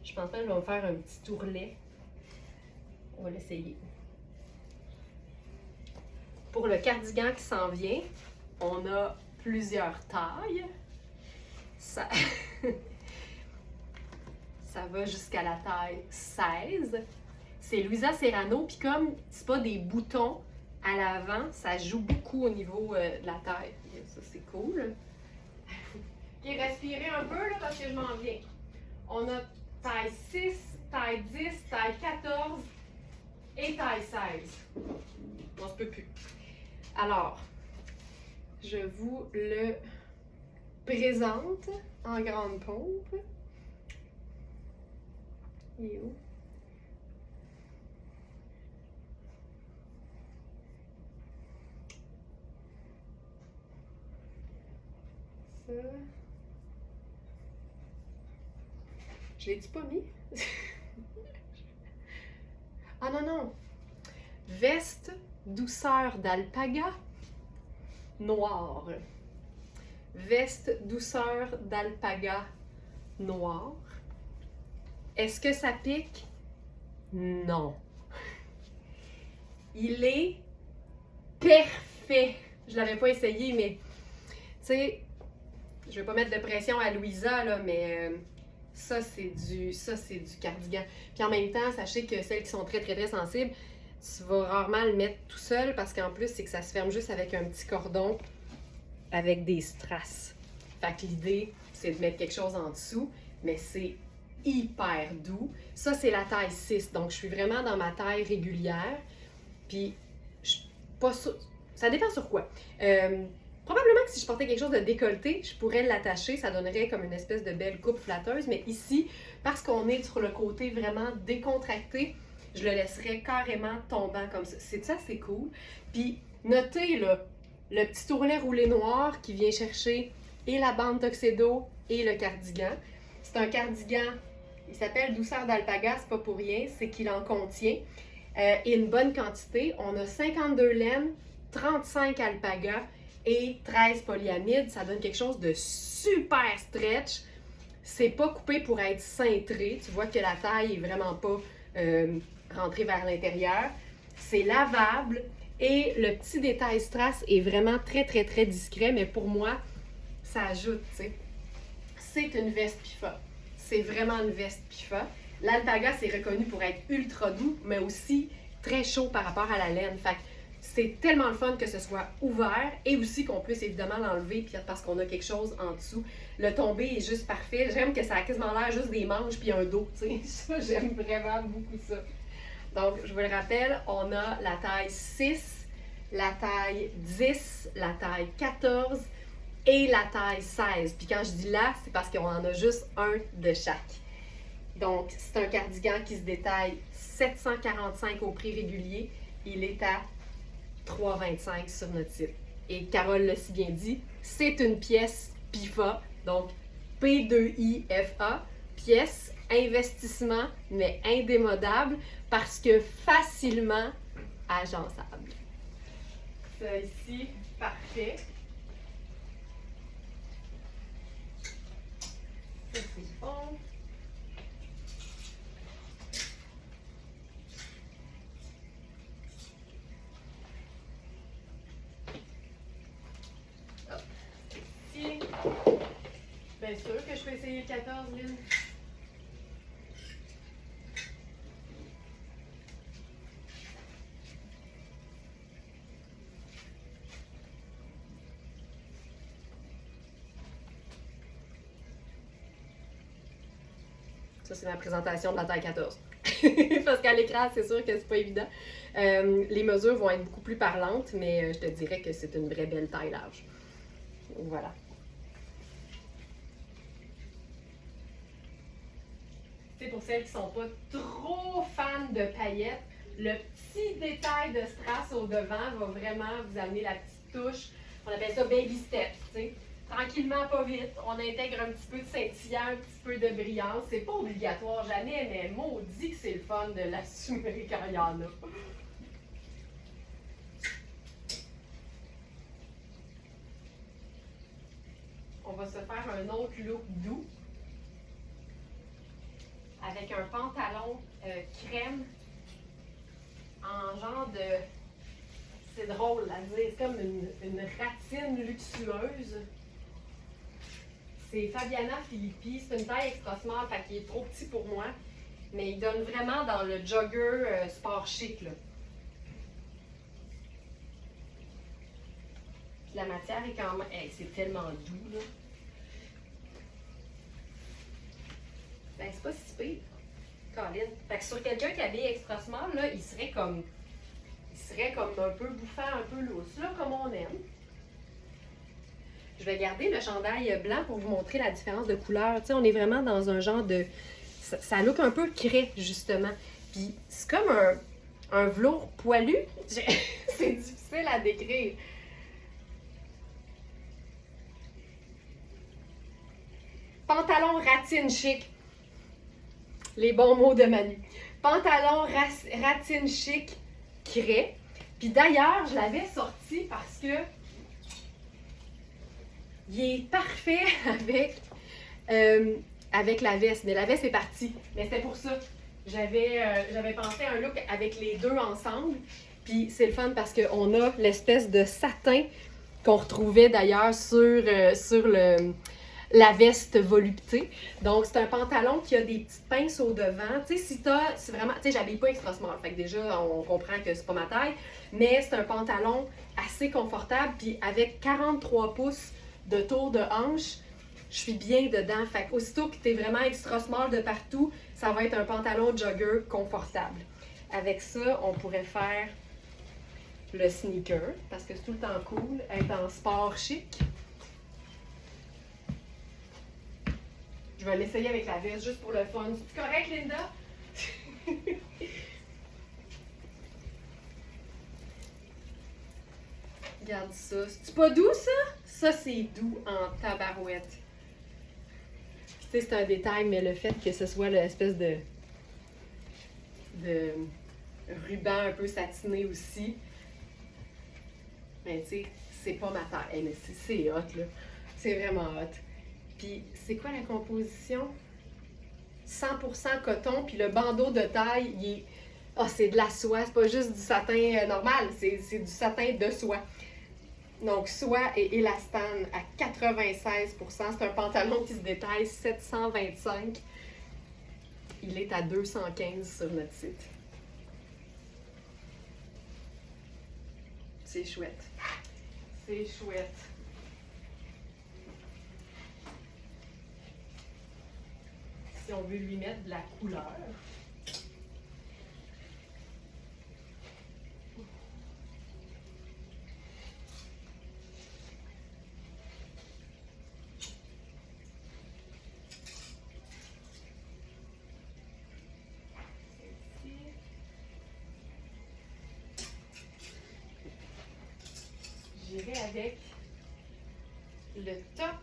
Je pense que je vais me faire un petit ourlet. On va l'essayer. Pour le cardigan qui s'en vient, on a plusieurs tailles. Ça, ça va jusqu'à la taille 16. C'est Louisa Serrano, puis comme c'est pas des boutons à l'avant, ça joue beaucoup au niveau de la taille. Ça, c'est cool. Ok, respirez un peu là, parce que je m'en viens. On a taille 6, taille 10, taille 14 et taille 16. On se peut plus. Alors, je vous le présente en grande pompe. Il est où? Ça. Je l'ai-tu pas mis? Ah non, non! Veste douceur d'alpaga noire. Veste douceur d'alpaga noire. Est-ce que ça pique? Non. Il est parfait. Je l'avais pas essayé, mais tu sais, je vais pas mettre de pression à Louisa, là, mais ça, c'est du cardigan. Puis en même temps, sachez que celles qui sont très, très, très sensibles, tu vas rarement le mettre tout seul parce qu'en plus, c'est que ça se ferme juste avec un petit cordon avec des strass. Fait que l'idée, c'est de mettre quelque chose en dessous, mais c'est hyper doux. Ça, c'est la taille 6, donc je suis vraiment dans ma taille régulière. Puis, je suis pas sûre... Ça dépend sur quoi. Probablement que si je portais quelque chose de décolleté, je pourrais l'attacher, ça donnerait comme une espèce de belle coupe flatteuse, mais ici, parce qu'on est sur le côté vraiment décontracté, je le laisserais carrément tombant comme ça. C'est cool. Puis, notez là, le petit ourlet roulé noir qui vient chercher et la bande tuxedo et le cardigan. C'est un cardigan, il s'appelle douceur d'alpaga, c'est pas pour rien, c'est qu'il en contient. Et une bonne quantité. On a 52 laines, 35 alpaga et 13 polyamides. Ça donne quelque chose de super stretch. C'est pas coupé pour être cintré. Tu vois que la taille est vraiment pas rentrée vers l'intérieur. C'est lavable et le petit détail strass est vraiment très, très, très discret. Mais pour moi, ça ajoute, tu sais. C'est une veste PIFA. C'est vraiment une veste PIFA. L'alpaga, c'est reconnu pour être ultra doux, mais aussi très chaud par rapport à la laine. Fait que C'est tellement le fun que ce soit ouvert et aussi qu'on puisse évidemment l'enlever parce qu'on a quelque chose en dessous. Le tombé est juste parfait. J'aime que ça a quasiment l'air juste des manches puis un dos. Tu sais, ça, j'aime vraiment beaucoup ça. Donc, je vous le rappelle, on a la taille 6, la taille 10, la taille 14 et la taille 16. Puis quand je dis là, c'est parce qu'on en a juste un de chaque. Donc, c'est un cardigan qui se détaille 745 au prix régulier. Il est à 3,25 sur notre site. Et Carole l'a si bien dit, c'est une pièce PIFA, donc P2IFA, pièce investissement, mais indémodable parce que facilement agençable. Ça ici, parfait. Ça c'est bon. Bien sûr que je peux essayer le 14, Lynn. Ça, c'est ma présentation de la taille 14. Parce qu'à l'écran, c'est sûr que c'est pas évident. Les mesures vont être beaucoup plus parlantes, mais je te dirais que c'est une vraie belle taille large. Voilà. C'est pour celles qui ne sont pas trop fans de paillettes, le petit détail de strass au devant va vraiment vous amener la petite touche. On appelle ça baby steps, tu sais. Tranquillement, pas vite. On intègre un petit peu de scintillant, un petit peu de brillance. C'est pas obligatoire jamais, mais maudit que c'est le fun de l'assumer quand il y en a. On va se faire un autre look doux avec un pantalon crème en genre de... C'est drôle à dire, c'est comme une ratine luxueuse. C'est Fabiana Filippi, c'est une taille extra small, fait qu'il est trop petit pour moi. Mais il donne vraiment dans le jogger sport chic, là. Puis la matière est quand même... Hey, c'est tellement doux, là. Ben, c'est pas si pire. Colin. Fait que sur quelqu'un qui habille extra small, là, il serait comme un peu bouffant, un peu lousse, là, comme on aime. Je vais garder le chandail blanc pour vous montrer la différence de couleur. Tu sais, on est vraiment dans un genre de... Ça look un peu craie, justement. Puis c'est comme un velours poilu. C'est difficile à décrire. Pantalon ratine chic. Les bons mots de Manu. Pantalon ratine chic craie. Puis d'ailleurs, je l'avais sorti parce que il est parfait avec la veste. Mais la veste est partie. Mais c'était pour ça. J'avais pensé à un look avec les deux ensemble. Puis c'est le fun parce qu'on a l'espèce de satin qu'on retrouvait d'ailleurs sur la veste volupté. Donc, c'est un pantalon qui a des petites pinces au devant. Tu sais, c'est vraiment... Tu sais, j'habille pas extra small. Fait que déjà, on comprend que c'est pas ma taille. Mais c'est un pantalon assez confortable. Puis avec 43 pouces de tour de hanche, je suis bien dedans. Fait qu'aussitôt que t'es vraiment extra small de partout, ça va être un pantalon jogger confortable. Avec ça, on pourrait faire le sneaker, parce que c'est tout le temps cool, être en sport chic. Je vais l'essayer avec la veste, juste pour le fun. C'est correct, Linda? Regarde ça. C'est pas doux, ça? Ça, c'est doux en tabarouette. Tu sais, c'est un détail, mais le fait que ce soit l'espèce de ruban un peu satiné aussi, ben, tu sais, c'est pas ma taille. Mais c'est hot, là. C'est vraiment hot. Puis, c'est quoi la composition? 100% coton, puis le bandeau de taille, il est... Ah, c'est de la soie, c'est pas juste du satin normal, c'est du satin de soie. Donc, soie et élastane à 96%. C'est un pantalon qui se détaille 725. Il est à 215 sur notre site. C'est chouette. C'est chouette. Si on veut lui mettre de la couleur. J'irai avec le top.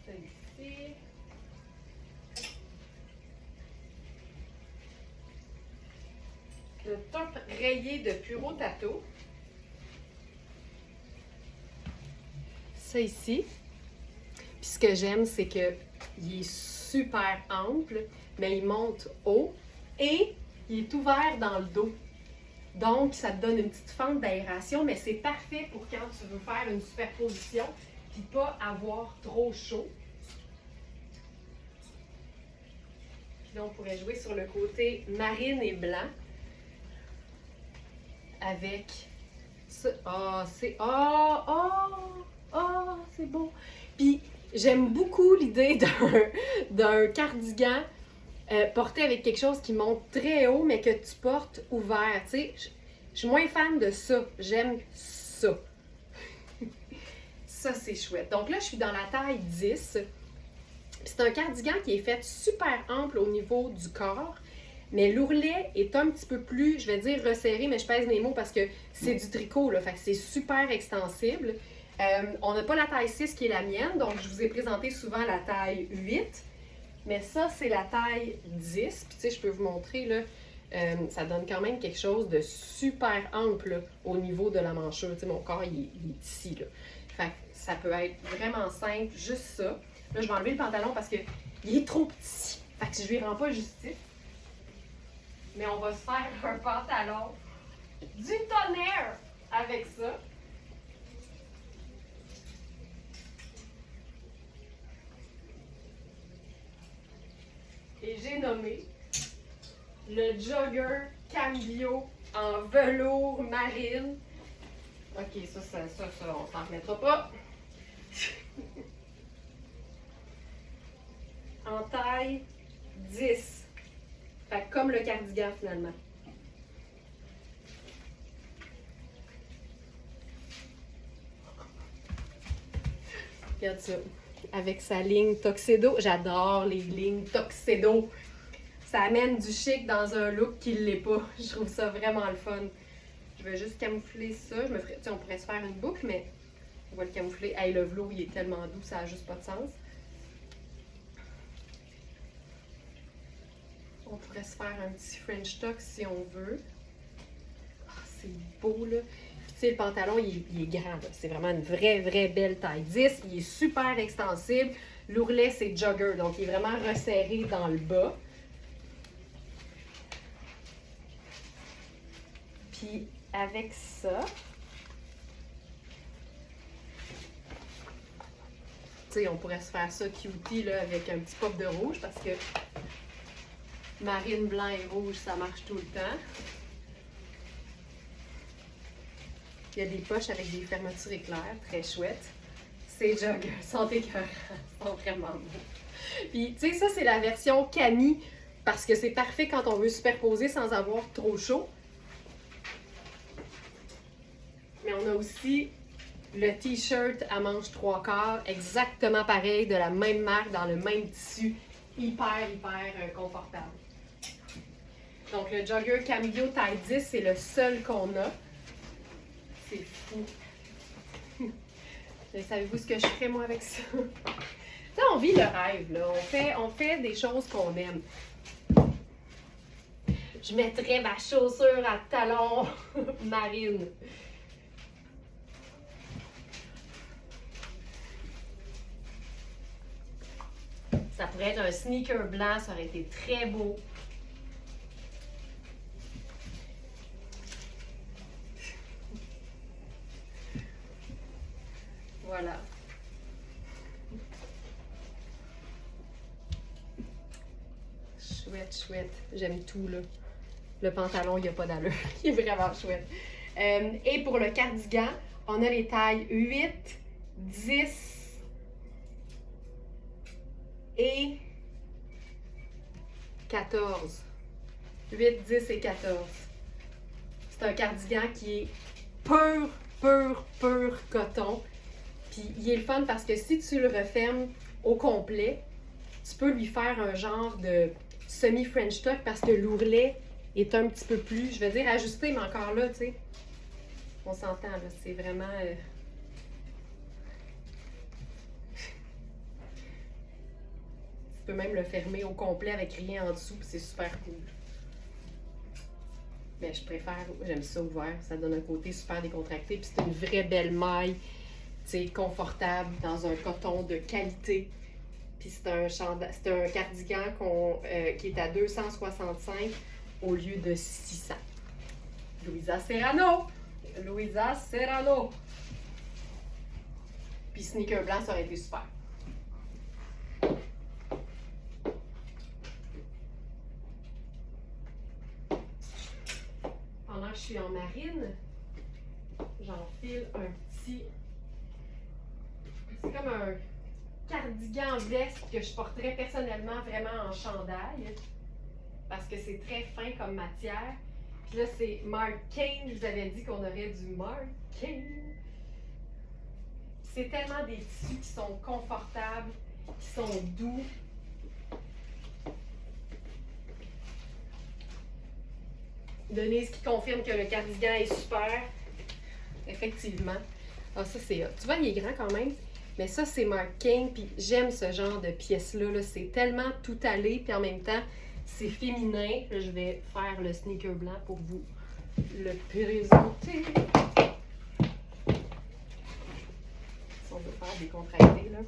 Ça ici. Le top rayé de Puro Tato. Ça ici. Puis ce que j'aime, c'est que il est super ample, mais il monte haut et il est ouvert dans le dos. Donc, ça te donne une petite fente d'aération, mais c'est parfait pour quand tu veux faire une superposition puis pas avoir trop chaud. Puis là, on pourrait jouer sur le côté marine et blanc avec ça. Ah, c'est... Ah, c'est beau! Puis, j'aime beaucoup l'idée d'un cardigan porté avec quelque chose qui monte très haut, mais que tu portes ouvert. Tu sais, je suis moins fan de ça. J'aime ça. Ça, c'est chouette. Donc là, je suis dans la taille 10. C'est un cardigan qui est fait super ample au niveau du corps, mais l'ourlet est un petit peu plus, je vais dire resserré, mais je pèse mes mots parce que c'est du tricot, là, fait que c'est super extensible. On n'a pas la taille 6 qui est la mienne, donc je vous ai présenté souvent la taille 8. Mais ça, c'est la taille 10. Puis tu sais, je peux vous montrer, là, ça donne quand même quelque chose de super ample là, au niveau de la manchure. Tu sais, mon corps, il est ici, là. Fait que ça peut être vraiment simple, juste ça. Là, je vais enlever le pantalon parce qu'il est trop petit. Fait que je lui rends pas justice. Mais on va se faire un pantalon du tonnerre avec ça. Et j'ai nommé le jogger Cambio en velours marine. Ok, ça, on s'en remettra pas. En taille 10. Fait que comme le cardigan finalement. Regarde ça. Avec sa ligne Tuxedo. J'adore les lignes Tuxedo. Ça amène du chic dans un look qui ne l'est pas. Je trouve ça vraiment le fun. Je vais juste camoufler ça. On pourrait se faire une boucle, mais on va le camoufler. Hey, le velours, il est tellement doux, ça n'a juste pas de sens. On pourrait se faire un petit French tuck si on veut. Oh, c'est beau, là. Puis, tu sais, le pantalon, il est grand, là. C'est vraiment une vraie belle taille 10. Il est super extensible. L'ourlet, c'est jogger, donc il est vraiment resserré dans le bas. Puis, avec ça, tu sais, on pourrait se faire ça cutie, là, avec un petit pop de rouge, parce que marine, blanc et rouge, ça marche tout le temps. Il y a des poches avec des fermetures éclairs, très chouettes. Ces joggers sont écœurants, sont vraiment beaux. Puis, tu sais, ça, c'est la version cami, parce que c'est parfait quand on veut superposer sans avoir trop chaud. Mais on a aussi le t-shirt à manches 3/4, exactement pareil, de la même marque, dans le même tissu, hyper confortable. Donc le jogger Camillo taille 10, c'est le seul qu'on a. C'est fou. Savez-vous ce que je ferais moi avec ça? Ça, on vit le rêve, là. On fait des choses qu'on aime. Je mettrais ma chaussure à talons marine. Ça pourrait être un sneaker blanc, ça aurait été très beau. Voilà. Chouette. chouette. J'aime tout, là. Le pantalon, il n'y a pas d'allure. Il est vraiment chouette. Et pour le cardigan, on a les tailles 8, 10 et 14. 8, 10 et 14. C'est un cardigan qui est pur coton. Puis il est le fun parce que si tu le refermes au complet, tu peux lui faire un genre de semi-French tuck parce que l'ourlet est un petit peu plus, je vais dire ajusté, mais encore là, tu sais, on s'entend, là, c'est vraiment... Tu peux même le fermer au complet avec rien en dessous, puis c'est super cool. Mais je préfère, j'aime ça ouvert, ça donne un côté super décontracté, puis c'est une vraie belle maille, tu sais, confortable, dans un coton de qualité. Puis c'est un cardigan qui est à 265 au lieu de 600. Louisa Serrano! Louisa Serrano! Puis sneaker blanc, ça aurait été super. Pendant que je suis en marine, j'enfile un petit... C'est comme un cardigan veste que je porterais personnellement vraiment en chandail. Parce que c'est très fin comme matière. Puis là, c'est Mark Kane. Je vous avais dit qu'on aurait du Mark Kane. C'est tellement des tissus qui sont confortables, qui sont doux. Denise qui confirme que le cardigan est super. Effectivement. Ah, ça, c'est... Tu vois, il est grand quand même. Mais ça, c'est Mark Kane. Puis j'aime ce genre de pièces-là. Là. C'est tellement tout allé. Puis en même temps, c'est féminin. Là, je vais faire le sneaker blanc pour vous le présenter. Si on veut faire décontracté, là.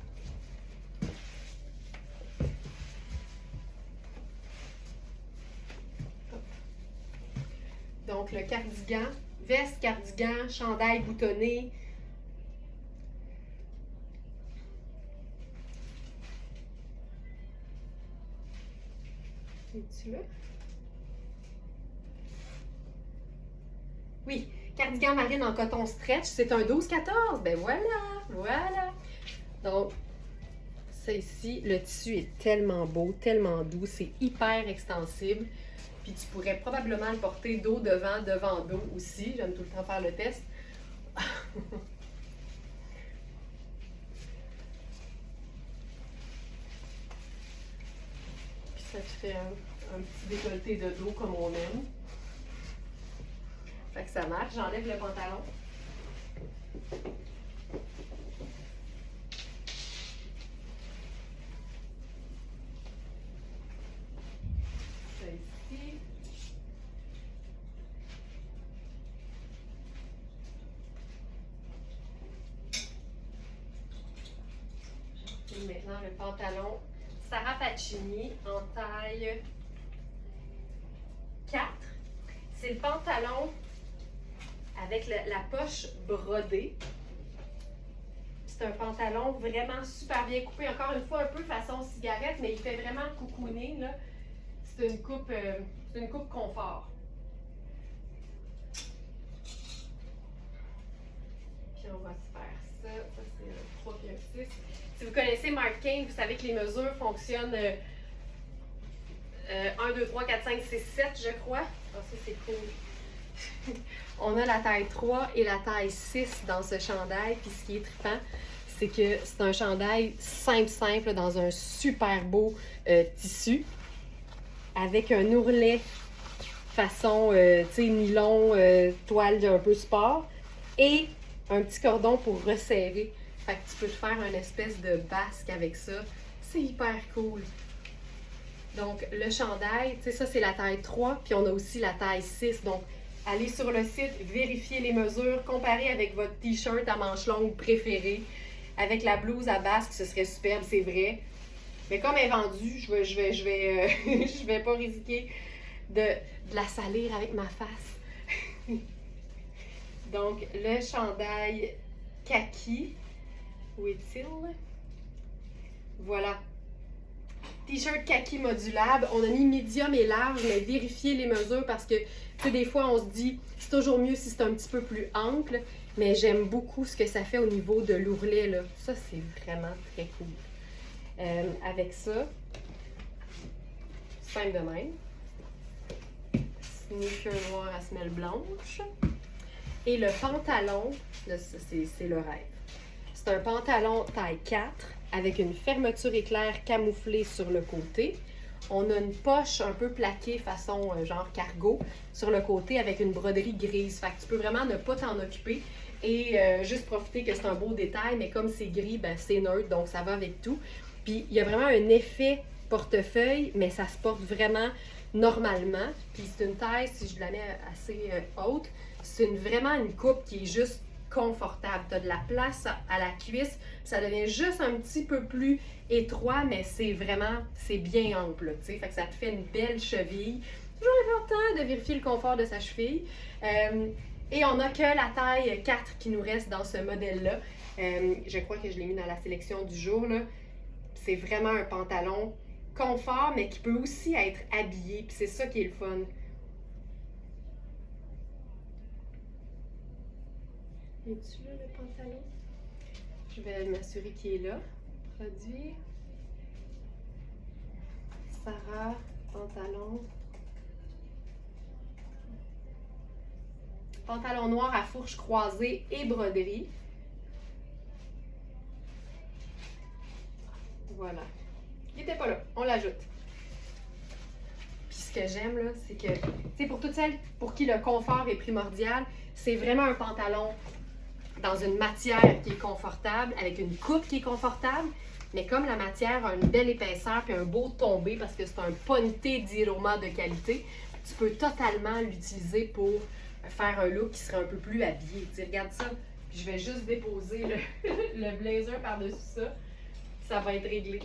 Donc, le cardigan, veste, cardigan, chandail boutonné. Es-tu là? Oui, cardigan marine en coton stretch, c'est un 12-14. Ben voilà, voilà. Donc, ça ici, le tissu est tellement beau, tellement doux, c'est hyper extensible. Puis tu pourrais probablement le porter dos devant dos aussi. J'aime tout le temps faire le test. Puis ça te fait un petit décolleté de dos comme on aime. Fait que ça marche. J'enlève le pantalon. Ça ici. Et maintenant le pantalon Sarah Pacini en taille 4. C'est le pantalon avec la poche brodée. C'est un pantalon vraiment super bien coupé. Encore une fois, un peu façon cigarette, mais il fait vraiment cocooning, là. C'est une coupe confort. Puis on va se faire ça. Ça, c'est un 3 puis un 6. Si vous connaissez Mark Kane, vous savez que les mesures fonctionnent 1, 2, 3, 4, 5, 6, 7, je crois. Ah, ça, c'est cool. On a la taille 3 et la taille 6 dans ce chandail. Puis ce qui est trippant, c'est que c'est un chandail simple dans un super beau tissu avec un ourlet façon tu sais, nylon, toile un peu sport et un petit cordon pour resserrer. Fait que tu peux te faire une espèce de basque avec ça. C'est hyper cool. Donc, le chandail, tu sais, ça, c'est la taille 3, puis on a aussi la taille 6. Donc, allez sur le site, vérifiez les mesures, comparez avec votre t-shirt à manches longues préféré. Avec la blouse à basque, ce serait superbe, c'est vrai. Mais comme elle est vendue, je vais pas risquer de la salir avec ma face. Donc, le chandail kaki, où est-il? Voilà. T-shirt kaki modulable. On a mis médium et large, mais vérifiez les mesures parce que, tu sais, des fois, on se dit, c'est toujours mieux si c'est un petit peu plus ample. Mais j'aime beaucoup ce que ça fait au niveau de l'ourlet, là. Ça, c'est vraiment très cool. Avec ça, simple de même. Sneaker noir à semelle blanche. Et le pantalon, là, c'est le rêve. C'est un pantalon taille 4 avec une fermeture éclair camouflée sur le côté. On a une poche un peu plaquée façon genre cargo sur le côté avec une broderie grise. Fait que tu peux vraiment ne pas t'en occuper et juste profiter que c'est un beau détail, mais comme c'est gris, ben, c'est neutre, donc ça va avec tout. Puis il y a vraiment un effet portefeuille, mais ça se porte vraiment normalement. Puis c'est une taille, si je la mets assez haute, c'est vraiment une coupe qui est juste confortable. Tu as de la place à la cuisse, ça devient juste un petit peu plus étroit, mais c'est bien ample, tu sais, fait que ça te fait une belle cheville. C'est toujours important de vérifier le confort de sa cheville. Et on n'a que la taille 4 qui nous reste dans ce modèle-là. Je crois que je l'ai mis dans la sélection du jour, là. C'est vraiment un pantalon confort, mais qui peut aussi être habillé, puis c'est ça qui est le fun. Es-tu là, le pantalon? Je vais m'assurer qu'il est là. Produit. Sarah, pantalon. Pantalon noir à fourche croisée et broderie. Voilà. Il n'était pas là. On l'ajoute. Puis ce que j'aime, là, c'est que, tu sais, pour toutes celles pour qui le confort est primordial, c'est vraiment un pantalon dans une matière qui est confortable, avec une coupe qui est confortable, mais comme la matière a une belle épaisseur puis un beau tombé parce que c'est un ponté d'Iroma de qualité, tu peux totalement l'utiliser pour faire un look qui serait un peu plus habillé. Tu sais, regarde ça, puis je vais juste déposer le blazer par-dessus ça. Ça va être réglé.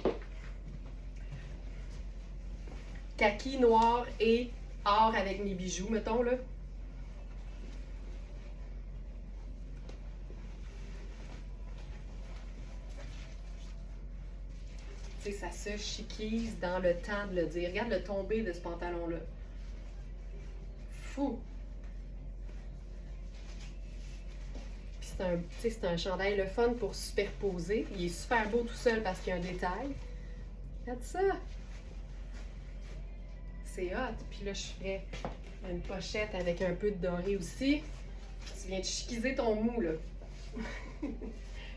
Kaki noir et or avec mes bijoux, mettons, là. Tu sais, ça se chiquise dans le temps de le dire. Regarde le tombé de ce pantalon-là. Fou! Puis c'est un chandail le fun pour superposer. Il est super beau tout seul parce qu'il y a un détail. Regarde ça! C'est hot. Puis là, je ferais une pochette avec un peu de doré aussi. Tu viens de chiquiser ton mou, là.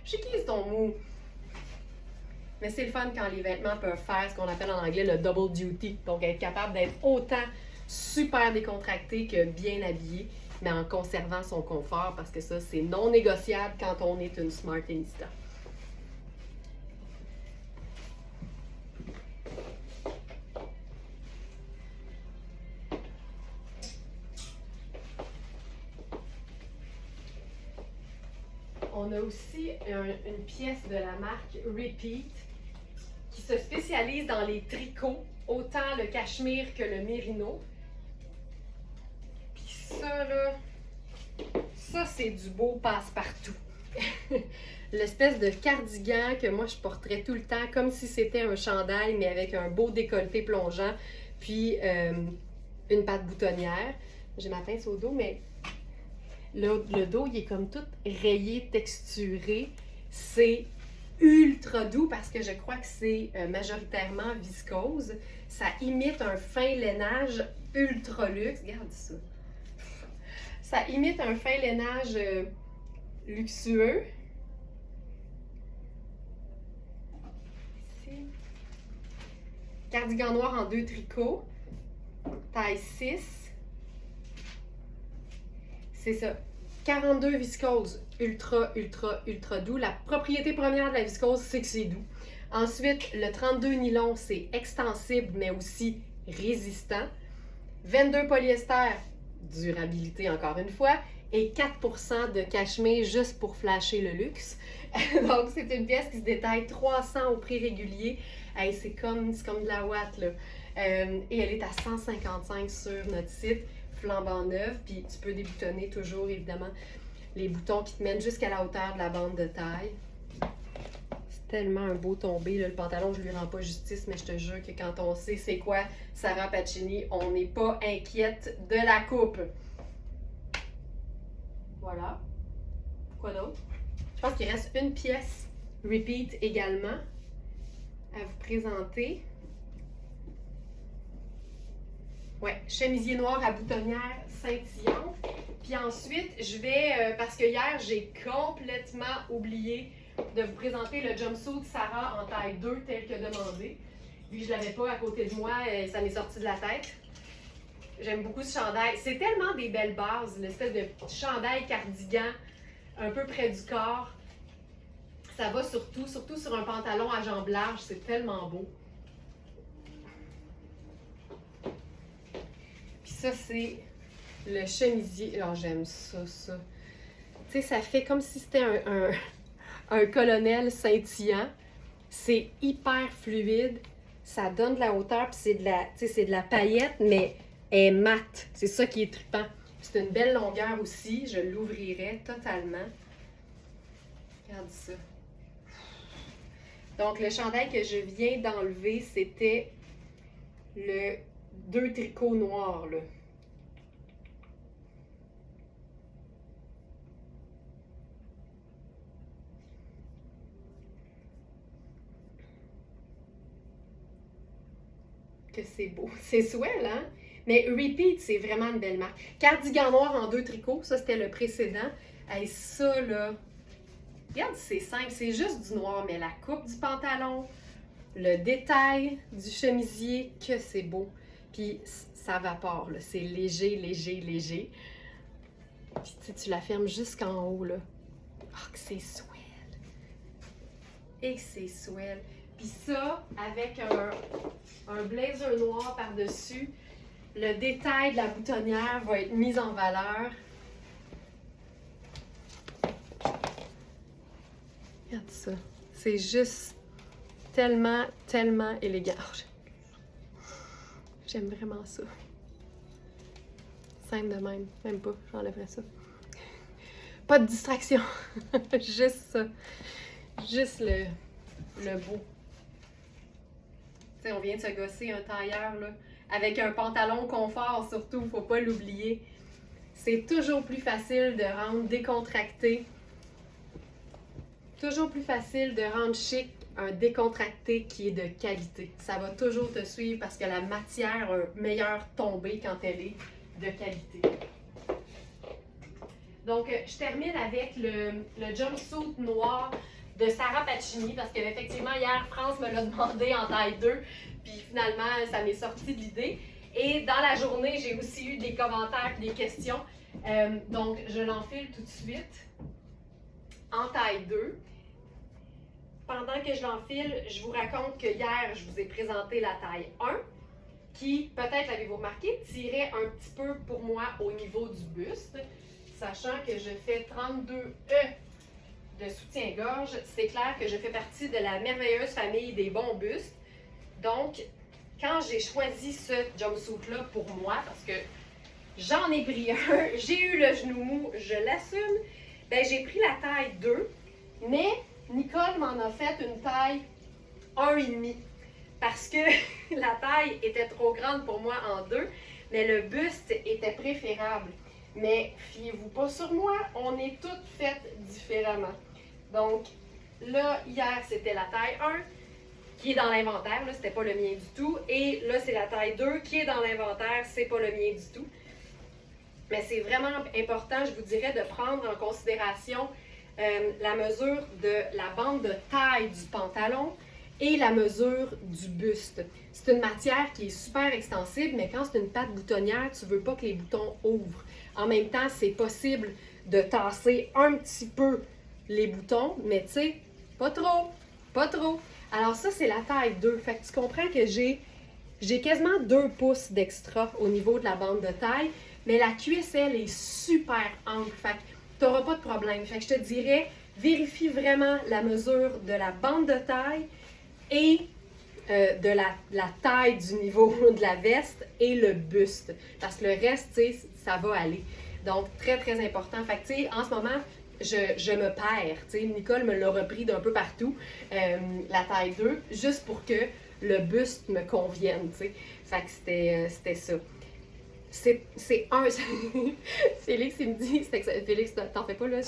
Chiquise ton mou. Mais c'est le fun quand les vêtements peuvent faire ce qu'on appelle en anglais le double duty. Donc, être capable d'être autant super décontracté que bien habillé, mais en conservant son confort parce que ça, c'est non négociable quand on est une Smartinista. On a aussi une pièce de la marque Repeat qui se spécialise dans les tricots, autant le cachemire que le mérino. Puis ça, là, ça c'est du beau passe-partout. L'espèce de cardigan que moi je porterais tout le temps, comme si c'était un chandail, mais avec un beau décolleté plongeant, puis une patte boutonnière. J'ai ma pince au dos, mais le dos, il est comme tout rayé, texturé. C'est ultra doux parce que je crois que c'est majoritairement viscose. Ça imite un fin lainage ultra luxe. Regarde ça. Ça imite un fin lainage luxueux. Ici. Cardigan noir en 2 tricots. Taille 6. C'est ça. 42 viscose, ultra, ultra, ultra doux. La propriété première de la viscose, c'est que c'est doux. Ensuite, le 32 nylon, c'est extensible, mais aussi résistant. 22 polyester, durabilité encore une fois. Et 4% de cachemire juste pour flasher le luxe. Donc, c'est une pièce qui se détaille 300 au prix régulier. Hey, c'est comme de la ouate, là. Et elle est à 155 sur notre site. Flambant neuve, puis tu peux déboutonner toujours, évidemment, les boutons qui te mènent jusqu'à la hauteur de la bande de taille. C'est tellement un beau tombé. Là, le pantalon, je lui rends pas justice, mais je te jure que quand on sait c'est quoi Sarah Pacini, on n'est pas inquiète de la coupe. Voilà. Quoi d'autre? Je pense qu'il reste une pièce repeat également à vous présenter. Ouais, chemisier noir à boutonnière scintillante. Puis ensuite, je vais, parce que hier, j'ai complètement oublié de vous présenter le jumpsuit Sarah en taille 2 tel que demandé. Lui, je ne l'avais pas à côté de moi, ça m'est sorti de la tête. J'aime beaucoup ce chandail. C'est tellement des belles bases, l'espèce de chandail cardigan un peu près du corps. Ça va surtout sur un pantalon à jambes larges, c'est tellement beau. Puis ça, c'est le chemisier. Alors, j'aime ça. Tu sais, ça fait comme si c'était un colonel scintillant. C'est hyper fluide. Ça donne de la hauteur, puis c'est de la paillette, mais elle est mate. C'est ça qui est trippant. C'est une belle longueur aussi. Je l'ouvrirai totalement. Regarde ça. Donc, le chandail que je viens d'enlever, c'était le 2 tricots noirs, là. Que c'est beau. C'est swell, hein? Mais Repeat, c'est vraiment une belle marque. Cardigan noir en 2 tricots, ça c'était le précédent. Hey, ça là, regarde, c'est simple, c'est juste du noir, mais la coupe du pantalon, le détail du chemisier, que c'est beau. Puis ça vapore, là, c'est léger, léger, léger. Puis tu la fermes jusqu'en haut, là. Oh, que c'est swell! Et c'est swell. Puis ça, avec un blazer noir par-dessus, le détail de la boutonnière va être mis en valeur. Regarde ça. C'est juste tellement, tellement élégant. J'aime vraiment ça. Simple de même. Même pas. J'enlèverais ça. Pas de distraction. Juste ça. Juste le beau. Tu sais, on vient de se gosser un tailleur, là. Avec un pantalon confort, surtout, faut pas l'oublier. C'est toujours plus facile de rendre décontracté. Toujours plus facile de rendre chic un décontracté qui est de qualité. Ça va toujours te suivre parce que la matière a un meilleur tombé quand elle est de qualité. Donc, je termine avec le jumpsuit noir de Sarah Pacini parce qu'effectivement, hier, France me l'a demandé en taille 2. Puis finalement, ça m'est sorti de l'idée. Et dans la journée, j'ai aussi eu des commentaires et des questions. Donc, je l'enfile tout de suite en taille 2. Pendant que je l'enfile, je vous raconte que hier, je vous ai présenté la taille 1 qui, peut-être l'avez-vous remarqué, tirait un petit peu pour moi au niveau du buste. Sachant que je fais 32 de soutien-gorge, c'est clair que je fais partie de la merveilleuse famille des bons bustes. Donc, quand j'ai choisi ce jumpsuit-là pour moi, parce que j'en ai pris un, j'ai eu le genou mou, je l'assume, ben j'ai pris la taille 2, mais Nicole m'en a fait une taille 1,5 parce que la taille était trop grande pour moi en 2, mais le buste était préférable. Mais fiez-vous pas sur moi, on est toutes faites différemment. Donc, là, hier, c'était la taille 1 qui est dans l'inventaire, là, c'était pas le mien du tout. Et là, c'est la taille 2 qui est dans l'inventaire, c'est pas le mien du tout. Mais c'est vraiment important, je vous dirais, de prendre en considération la mesure de la bande de taille du pantalon et la mesure du buste. C'est une matière qui est super extensible, mais quand c'est une patte boutonnière, tu veux pas que les boutons ouvrent. En même temps, c'est possible de tasser un petit peu les boutons, mais tu sais, pas trop, pas trop. Alors ça, c'est la taille 2. Fait que tu comprends que j'ai quasiment 2 pouces d'extra au niveau de la bande de taille, mais la cuisse, elle, est super ample. Fait que tu n'auras pas de problème. Fait que je te dirais, vérifie vraiment la mesure de la bande de taille et de la taille du niveau de la veste et le buste. Parce que le reste, tu sais, ça va aller. Donc, très, très important. Fait que, tu sais, en ce moment, je me perds. T'sais. Nicole me l'a repris d'un peu partout, la taille 2, juste pour que le buste me convienne. T'sais. Fait que c'était ça. C'est un. Félix, il me dit. Félix, t'en fais pas là.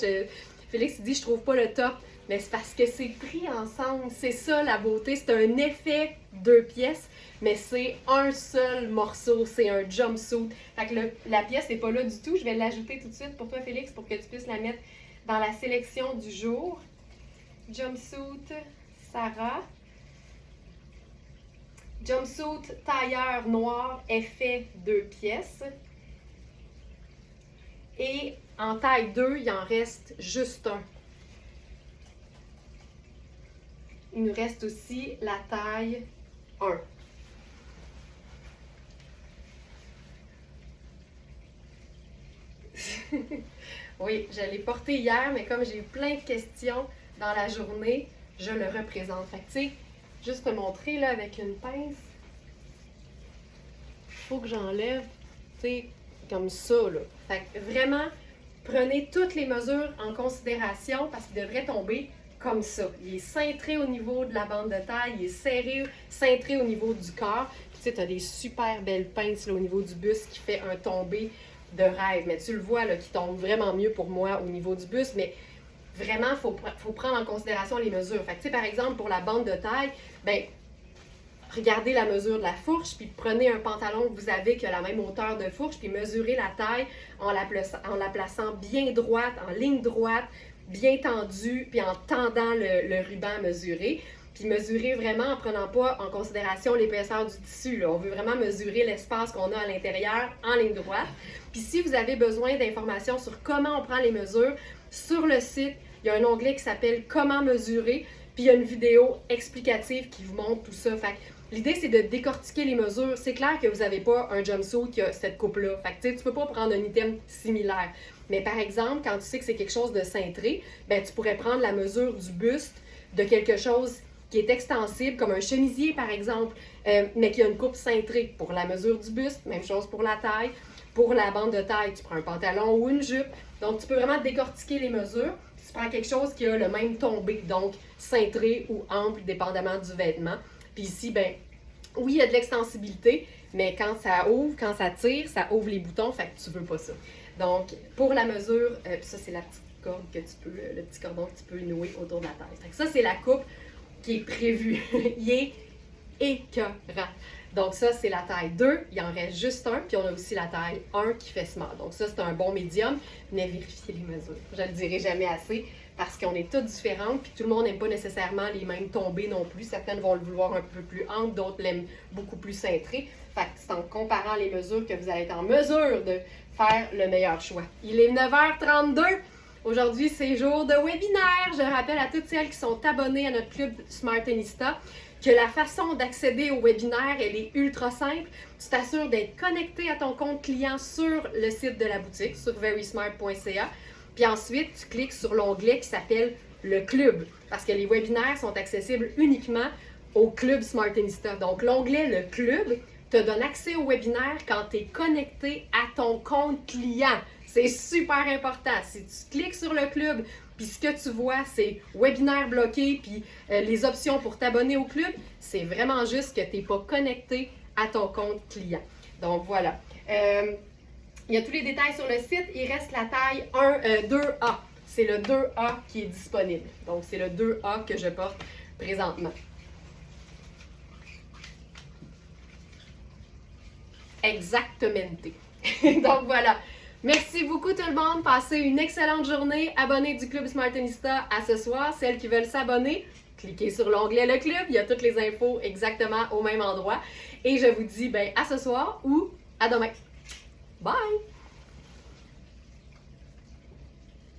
Félix, il dit je trouve pas le top. Mais c'est parce que c'est pris ensemble. C'est ça la beauté. C'est un effet 2 pièces, mais c'est un seul morceau. C'est un jumpsuit. Fait que la pièce n'est pas là du tout. Je vais l'ajouter tout de suite pour toi, Félix, pour que tu puisses la mettre dans la sélection du jour. Jumpsuit Sarah. Jumpsuit tailleur noir, effet 2 pièces. Et en taille 2, il en reste juste un. Il nous reste aussi la taille 1. Oui, je l'ai porté hier, mais comme j'ai eu plein de questions dans la journée, je le représente. Fait que, tu sais, juste te montrer là avec une pince, il faut que j'enlève, tu sais, comme ça là. Fait que vraiment, prenez toutes les mesures en considération parce qu'il devrait tomber comme ça. Il est cintré au niveau de la bande de taille, il est cintré au niveau du corps. Puis tu sais, tu as des super belles pinces là, au niveau du buste qui fait un tombé de rêve. Mais tu le vois là, qui tombe vraiment mieux pour moi au niveau du buste. Mais vraiment, il faut prendre en considération les mesures. Fait que tu sais, par exemple, pour la bande de taille, ben regardez la mesure de la fourche, puis prenez un pantalon que vous avez qui a la même hauteur de fourche, puis mesurez la taille en la plaçant bien droite, en ligne droite, bien tendu, puis en tendant le ruban mesuré. Puis mesurer vraiment en prenant pas en considération l'épaisseur du tissu. Là. On veut vraiment mesurer l'espace qu'on a à l'intérieur en ligne droite. Puis si vous avez besoin d'informations sur comment on prend les mesures, sur le site, il y a un onglet qui s'appelle « Comment mesurer », puis il y a une vidéo explicative qui vous montre tout ça. Fait que l'idée, c'est de décortiquer les mesures. C'est clair que vous n'avez pas un jumpsuit qui a cette coupe-là. Fait que tu ne peux pas prendre un item similaire. Mais par exemple, quand tu sais que c'est quelque chose de cintré, ben tu pourrais prendre la mesure du buste de quelque chose qui est extensible, comme un chemisier par exemple, mais qui a une coupe cintrée. Pour la mesure du buste, même chose pour la taille. Pour la bande de taille, tu prends un pantalon ou une jupe. Donc, tu peux vraiment décortiquer les mesures. Tu prends quelque chose qui a le même tombé, donc cintré ou ample, dépendamment du vêtement. Puis ici, ben oui, il y a de l'extensibilité, mais quand ça ouvre, quand ça tire, ça ouvre les boutons, fait que tu veux pas ça. Donc, pour la mesure, ça c'est la petite corde que tu peux, le petit cordon que tu peux nouer autour de la taille. Fait que ça, c'est la coupe qui est prévue. Il est écœurant. Donc ça, c'est la taille 2, il en reste juste un, puis on a aussi la taille 1 qui fait small. Donc ça, c'est un bon médium, mais vérifiez les mesures. Je ne le dirai jamais assez, parce qu'on est toutes différentes, puis tout le monde n'aime pas nécessairement les mêmes tombées non plus. Certaines vont le vouloir un peu plus ample, d'autres l'aiment beaucoup plus cintré. Fait que c'est en comparant les mesures que vous allez être en mesure de faire le meilleur choix. Il est 9h32. Aujourd'hui, c'est jour de webinaire. Je rappelle à toutes celles qui sont abonnées à notre club Smartenista que la façon d'accéder au webinaire, elle est ultra simple. Tu t'assures d'être connecté à ton compte client sur le site de la boutique, sur verysmart.ca. Puis ensuite, tu cliques sur l'onglet qui s'appelle le club, parce que les webinaires sont accessibles uniquement au club Smartenista. Donc, l'onglet le club te donne accès au webinaire quand tu es connecté à ton compte client. C'est super important. Si tu cliques sur le club, puis ce que tu vois, c'est webinaire bloqué, puis les options pour t'abonner au club, c'est vraiment juste que tu n'es pas connecté à ton compte client. Donc voilà. Il y a tous les détails sur le site. Il reste la taille 2A. C'est le 2A qui est disponible. Donc c'est le 2A que je porte présentement. Exactement. Donc voilà. Merci beaucoup tout le monde. Passez une excellente journée. Abonnez du Club Smartenista à ce soir. Celles qui veulent s'abonner, cliquez sur l'onglet Le Club. Il y a toutes les infos exactement au même endroit. Et je vous dis à ce soir ou à demain. Bye!